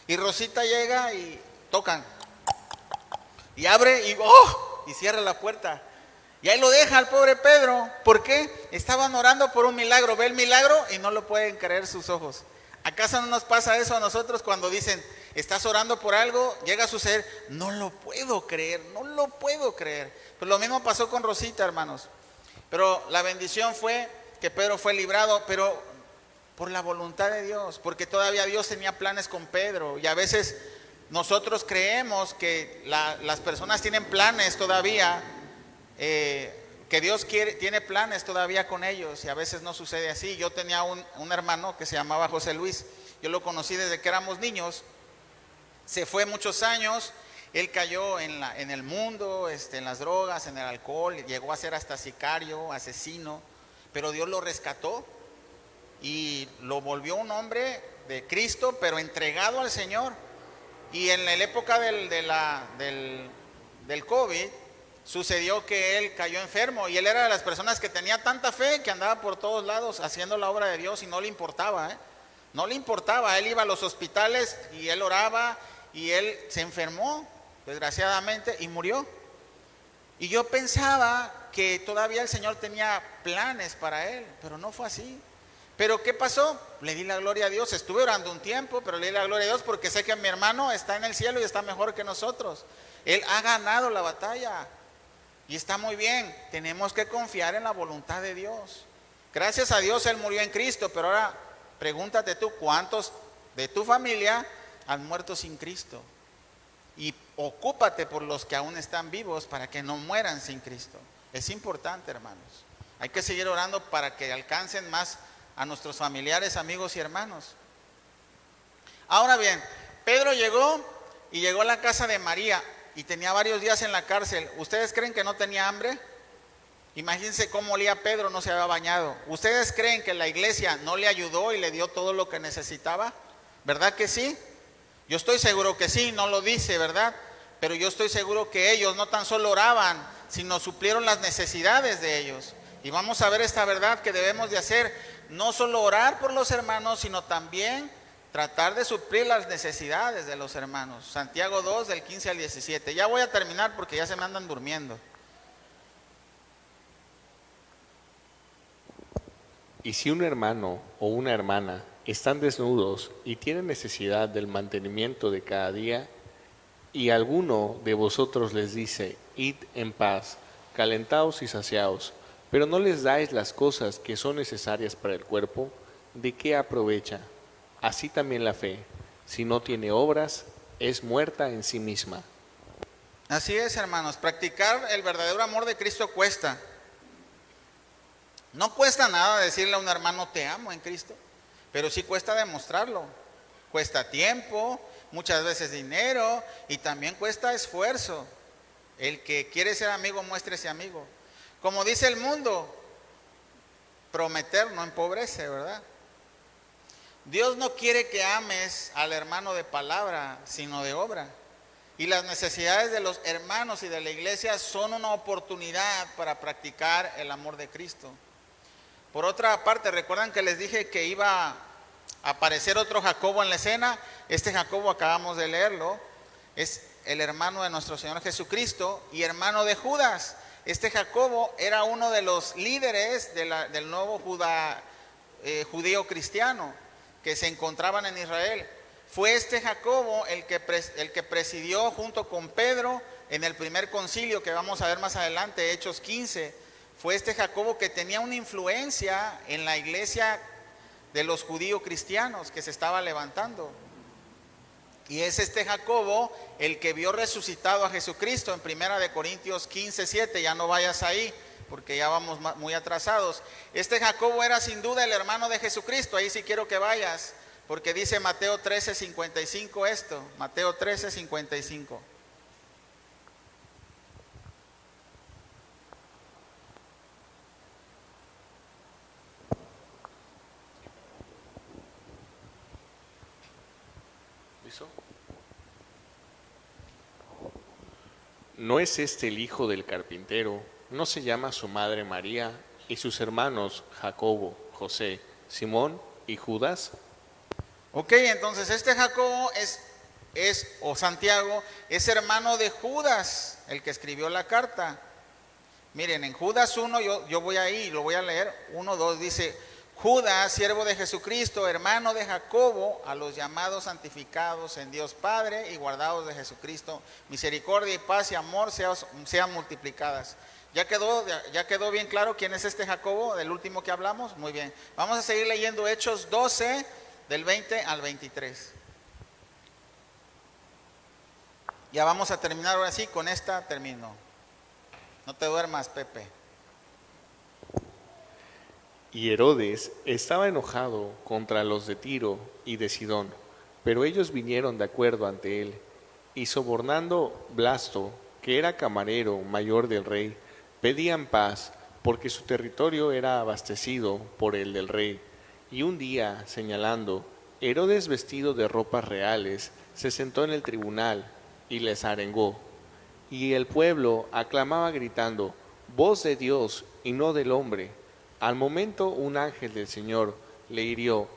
Y Rosita llega y tocan. Y abre y ¡oh! Y cierra la puerta. Y ahí lo deja al pobre Pedro. ¿Por qué? Estaban orando por un milagro. Ve el milagro y no lo pueden creer sus ojos. ¿Acaso no nos pasa eso a nosotros cuando dicen: estás orando por algo, llega a suceder? No lo puedo creer, no lo puedo creer. Pues lo mismo pasó con Rosita, hermanos. Pero la bendición fue que Pedro fue librado, pero por la voluntad de Dios, porque todavía Dios tenía planes con Pedro. Y a veces nosotros creemos que las personas tienen planes todavía, que Dios tiene planes todavía con ellos, y a veces no sucede así. Yo tenía un hermano que se llamaba José Luis. Yo lo conocí desde que éramos niños. Se fue muchos años. Él cayó en el mundo, en las drogas, en el alcohol. Llegó a ser hasta sicario, asesino. Pero Dios lo rescató y lo volvió un hombre de Cristo, pero entregado al Señor. Y en la época del COVID, sucedió que él cayó enfermo, y él era de las personas que tenía tanta fe que andaba por todos lados haciendo la obra de Dios, y no le importaba, no le importaba. Él iba a los hospitales y él oraba, y él se enfermó, desgraciadamente, y murió. Y yo pensaba que todavía el Señor tenía planes para él, pero no fue así. Pero ¿qué pasó? Le di la gloria a Dios. Estuve orando un tiempo, pero le di la gloria a Dios porque sé que mi hermano está en el cielo y está mejor que nosotros. Él ha ganado la batalla y está muy bien. Tenemos que confiar en la voluntad de Dios. Gracias a Dios él murió en Cristo, pero ahora pregúntate tú, ¿cuántos de tu familia han muerto sin Cristo? Y ocúpate por los que aún están vivos para que no mueran sin Cristo. Es importante, hermanos. Hay que seguir orando para que alcancen más a nuestros familiares, amigos y hermanos. Ahora bien, Pedro llegó a la casa de María y tenía varios días en la cárcel. ¿Ustedes creen que no tenía hambre? Imagínense cómo olía Pedro, no se había bañado. ¿Ustedes creen que la iglesia no le ayudó y le dio todo lo que necesitaba? ¿Verdad que sí? Yo estoy seguro que sí, no lo dice, ¿verdad? Pero yo estoy seguro que ellos no tan solo oraban, sino suplieron las necesidades de ellos. Y vamos a ver esta verdad que debemos de hacer. No solo orar por los hermanos, sino también tratar de suplir las necesidades de los hermanos. Santiago 2, del 15 al 17. Ya voy a terminar porque ya se me andan durmiendo. Y si un hermano o una hermana están desnudos y tienen necesidad del mantenimiento de cada día, y alguno de vosotros les dice: id en paz, calentaos y saciaos, pero no les dais las cosas que son necesarias para el cuerpo, ¿de qué aprovecha? Así también la fe, si no tiene obras, es muerta en sí misma. Así es, hermanos, practicar el verdadero amor de Cristo cuesta. No cuesta nada decirle a un hermano te amo en Cristo, pero sí cuesta demostrarlo. Cuesta tiempo, muchas veces dinero, y también cuesta esfuerzo. El que quiere ser amigo, muéstrese amigo. Como dice el mundo, prometer no empobrece, ¿verdad? Dios no quiere que ames al hermano de palabra, sino de obra. Y las necesidades de los hermanos y de la iglesia son una oportunidad para practicar el amor de Cristo. Por otra parte, recuerdan que les dije que iba a aparecer otro Jacobo en la escena. Este Jacobo acabamos de leerlo, es el hermano de nuestro Señor Jesucristo y hermano de Judas. Este Jacobo era uno de los líderes del nuevo judío cristiano que se encontraban en Israel. Fue este Jacobo el que presidió junto con Pedro en el primer concilio que vamos a ver más adelante, Hechos 15. Fue este Jacobo que tenía una influencia en la iglesia de los judíos cristianos que se estaba levantando. Y es este Jacobo el que vio resucitado a Jesucristo en 1 Corintios 15:7. Ya no vayas ahí porque ya vamos muy atrasados. Este Jacobo era sin duda el hermano de Jesucristo. Ahí sí quiero que vayas, porque dice Mateo 13:55 esto. Mateo 13:55. ¿No es este el hijo del carpintero? ¿No se llama su madre María y sus hermanos Jacobo, José, Simón y Judas? Ok, entonces este Jacobo o Santiago, es hermano de Judas, el que escribió la carta. Miren, en Judas 1, yo voy ahí, lo voy a leer, 1:2 dice: Judas, siervo de Jesucristo, hermano de Jacobo, a los llamados santificados en Dios Padre y guardados de Jesucristo, misericordia y paz y amor sean multiplicadas. ¿Ya quedó bien claro quién es este Jacobo, del último que hablamos? Muy bien. Vamos a seguir leyendo Hechos 12, del 20 al 23. Ya vamos a terminar ahora sí, con esta termino. No te duermas, Pepe. Y Herodes estaba enojado contra los de Tiro y de Sidón, pero ellos vinieron de acuerdo ante él, y sobornando Blasto, que era camarero mayor del rey, pedían paz, porque su territorio era abastecido por el del rey. Y un día, señalando, Herodes, vestido de ropas reales, se sentó en el tribunal y les arengó. Y el pueblo aclamaba gritando: voz de Dios y no del hombre. Al momento un ángel del Señor le hirió,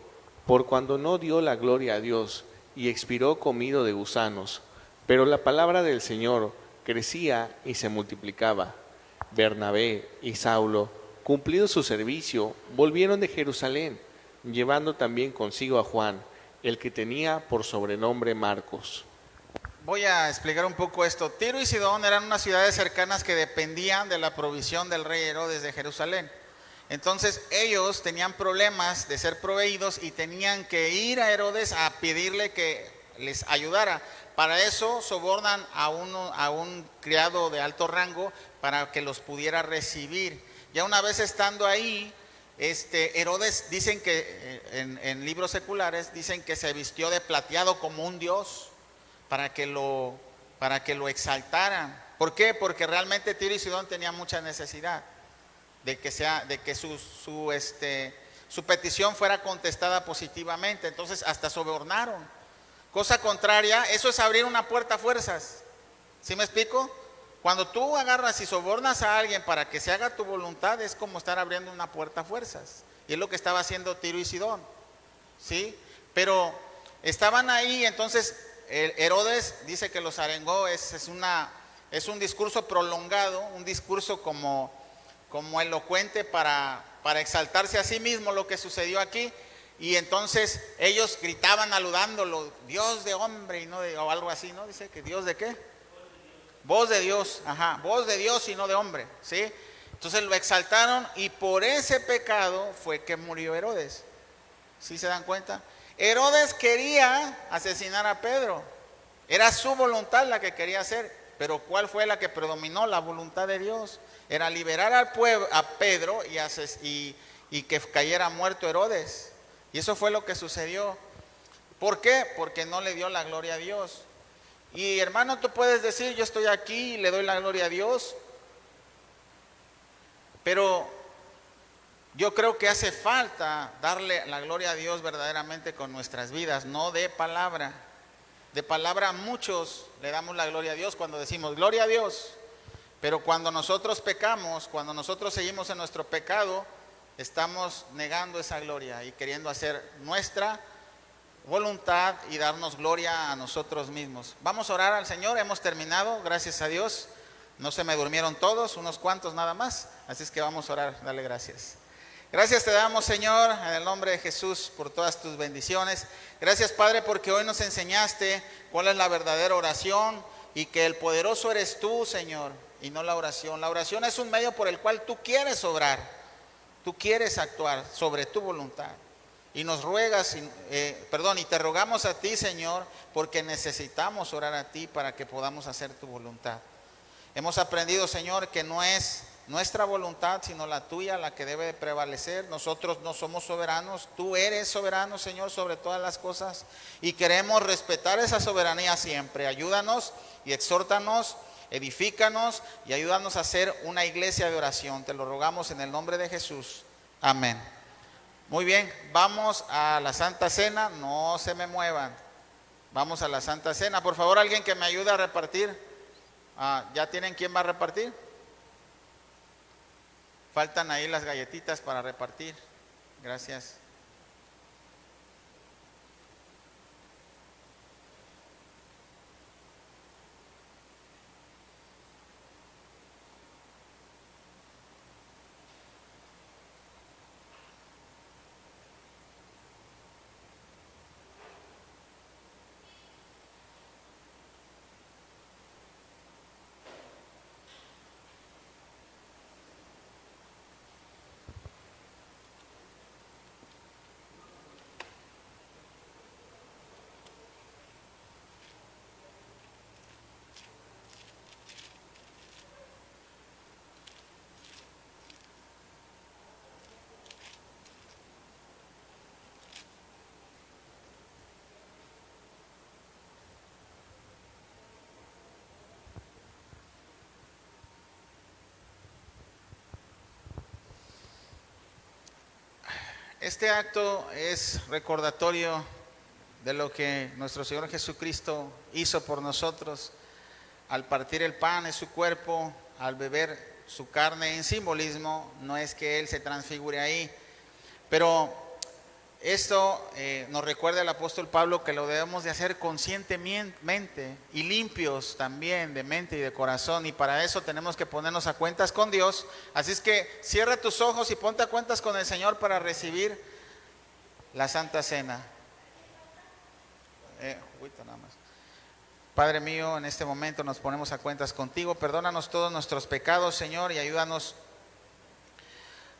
por cuando no dio la gloria a Dios, y expiró comido de gusanos. Pero la palabra del Señor crecía y se multiplicaba. Bernabé y Saulo, cumplido su servicio, volvieron de Jerusalén, llevando también consigo a Juan, el que tenía por sobrenombre Marcos. Voy a explicar un poco esto. Tiro y Sidón eran unas ciudades cercanas que dependían de la provisión del rey Herodes de Jerusalén. Entonces ellos tenían problemas de ser proveídos y tenían que ir a Herodes a pedirle que les ayudara. Para eso sobornan a un criado de alto rango para que los pudiera recibir. Ya una vez estando ahí, Herodes, dicen que en libros seculares dicen que se vistió de plateado como un dios para que lo exaltaran. ¿Por qué? Porque realmente Tiro y Sidón tenían mucha necesidad de que su petición fuera contestada positivamente. Entonces hasta sobornaron. Cosa contraria, eso es abrir una puerta a fuerzas. ¿Sí me explico? Cuando tú agarras y sobornas a alguien para que se haga tu voluntad, es como estar abriendo una puerta a fuerzas. Y es lo que estaba haciendo Tiro y Sidón. ¿Sí? Pero estaban ahí, entonces Herodes dice que los arengó. Es un discurso prolongado, un discurso como elocuente para exaltarse a sí mismo, lo que sucedió aquí. Y entonces ellos gritaban aludándolo: Dios de hombre y no de, o algo así, ¿no? Dice que Dios de qué? Voz de Dios, ajá, voz de Dios y no de hombre, ¿sí? Entonces lo exaltaron y por ese pecado fue que murió Herodes. ¿Sí se dan cuenta? Herodes quería asesinar a Pedro, era su voluntad la que quería hacer, pero ¿cuál fue la que predominó? La voluntad de Dios. Era liberar al pueblo, a Pedro y que cayera muerto Herodes. Y eso fue lo que sucedió. ¿Por qué? Porque no le dio la gloria a Dios. Y hermano, tú puedes decir: yo estoy aquí y le doy la gloria a Dios. Pero yo creo que hace falta darle la gloria a Dios verdaderamente con nuestras vidas, no de palabra. De palabra muchos le damos la gloria a Dios cuando decimos gloria a Dios, pero cuando nosotros pecamos, cuando nosotros seguimos en nuestro pecado, estamos negando esa gloria y queriendo hacer nuestra voluntad y darnos gloria a nosotros mismos. Vamos a orar al Señor, hemos terminado, gracias a Dios. No se me durmieron todos, unos cuantos nada más, así es que vamos a orar, dale gracias. Gracias te damos, Señor, en el nombre de Jesús, por todas tus bendiciones. Gracias, Padre, porque hoy nos enseñaste cuál es la verdadera oración y que el poderoso eres tú, Señor, y no la oración. La oración es un medio por el cual tú quieres obrar, tú quieres actuar sobre tu voluntad. Y nos ruegas, y te rogamos a ti, Señor, porque necesitamos orar a ti para que podamos hacer tu voluntad. Hemos aprendido, Señor, que no es nuestra voluntad, sino la tuya, la que debe de prevalecer. Nosotros no somos soberanos, tú eres soberano, Señor, sobre todas las cosas, y queremos respetar esa soberanía siempre. Ayúdanos y exhórtanos, edifícanos y ayúdanos a ser una iglesia de oración. Te lo rogamos en el nombre de Jesús. Amén. Muy bien, vamos a la Santa Cena, no se me muevan. Vamos a la Santa Cena. Por favor, alguien que me ayude a repartir. ¿Ya tienen quién va a repartir? Faltan ahí las galletitas para repartir. Gracias. Este acto es recordatorio de lo que nuestro Señor Jesucristo hizo por nosotros. Al partir el pan es su cuerpo, al beber su carne en simbolismo, no es que Él se transfigure ahí, pero esto nos recuerda el apóstol Pablo que lo debemos de hacer conscientemente y limpios también de mente y de corazón, y para eso tenemos que ponernos a cuentas con Dios. Así es que cierra tus ojos y ponte a cuentas con el Señor para recibir la Santa Cena. Nada más. Padre mío, en este momento nos ponemos a cuentas contigo. Perdónanos todos nuestros pecados, Señor, y ayúdanos,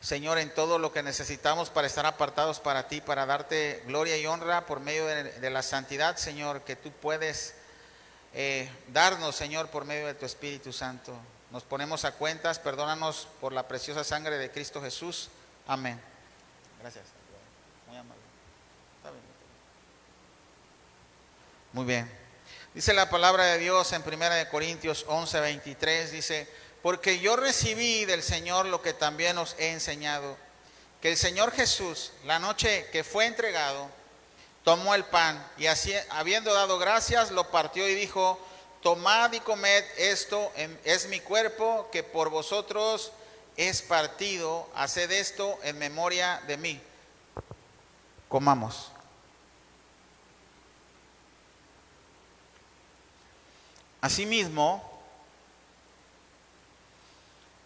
Señor, en todo lo que necesitamos para estar apartados para ti, para darte gloria y honra por medio de la santidad, Señor, que tú puedes darnos, Señor, por medio de tu Espíritu Santo. Nos ponemos a cuentas, perdónanos por la preciosa sangre de Cristo Jesús. Amén. Gracias. Muy amable. Está bien. Muy bien. Dice la palabra de Dios en 1 Corintios 11:23, dice: porque yo recibí del Señor lo que también os he enseñado, que el Señor Jesús, la noche que fue entregado, tomó el pan y así, habiendo dado gracias, lo partió y dijo: tomad y comed, esto es mi cuerpo que por vosotros es partido, haced esto en memoria de mí. Comamos. Asimismo,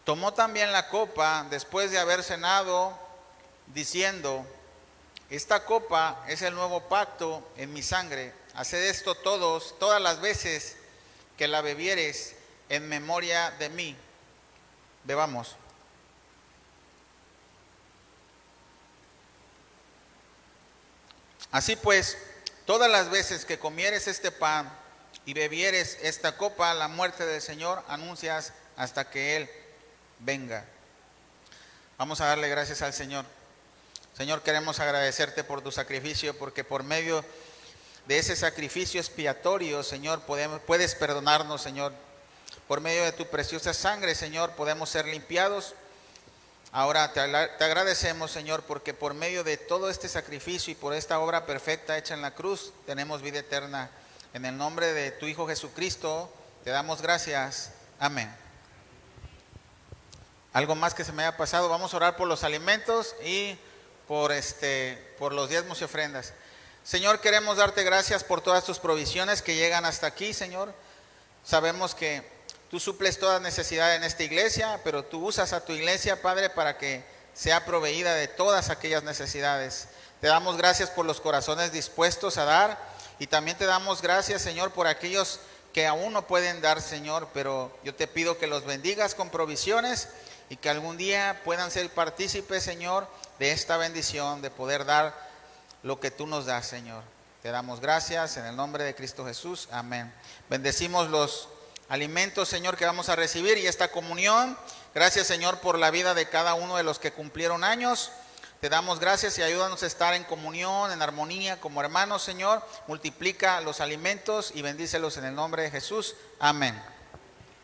tomó también la copa después de haber cenado, diciendo: esta copa es el nuevo pacto en mi sangre. Haced esto todas las veces que la bebiereis en memoria de mí. Bebamos. Así pues, todas las veces que comieres este pan y bebieres esta copa, la muerte del Señor anuncias hasta que Él venga. Vamos a darle gracias al Señor. Señor, queremos agradecerte por tu sacrificio, porque por medio de ese sacrificio expiatorio, Señor, puedes perdonarnos, Señor. Por medio de tu preciosa sangre, Señor, podemos ser limpiados. Ahora te agradecemos, Señor, porque por medio de todo este sacrificio y por esta obra perfecta hecha en la cruz, tenemos vida eterna En el nombre de tu Hijo Jesucristo, te damos gracias. Amén. Algo más que se me haya pasado, vamos a orar por los alimentos y por los diezmos y ofrendas. Señor, queremos darte gracias por todas tus provisiones que llegan hasta aquí, Señor. Sabemos que tú suples toda necesidad en esta iglesia, pero tú usas a tu iglesia, Padre, para que sea proveída de todas aquellas necesidades. Te damos gracias por los corazones dispuestos a dar, y también te damos gracias, Señor, por aquellos que aún no pueden dar, Señor, pero yo te pido que los bendigas con provisiones y que algún día puedan ser partícipes, Señor, de esta bendición, de poder dar lo que tú nos das, Señor. Te damos gracias en el nombre de Cristo Jesús. Amén. Bendecimos los alimentos, Señor, que vamos a recibir y esta comunión. Gracias, Señor, por la vida de cada uno de los que cumplieron años. Te damos gracias y ayúdanos a estar en comunión, en armonía como hermanos, Señor. Multiplica los alimentos y bendícelos en el nombre de Jesús. Amén.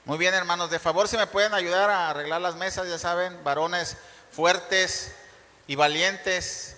Muy bien, hermanos, de favor, si me pueden ayudar a arreglar las mesas, ya saben, varones fuertes y valientes.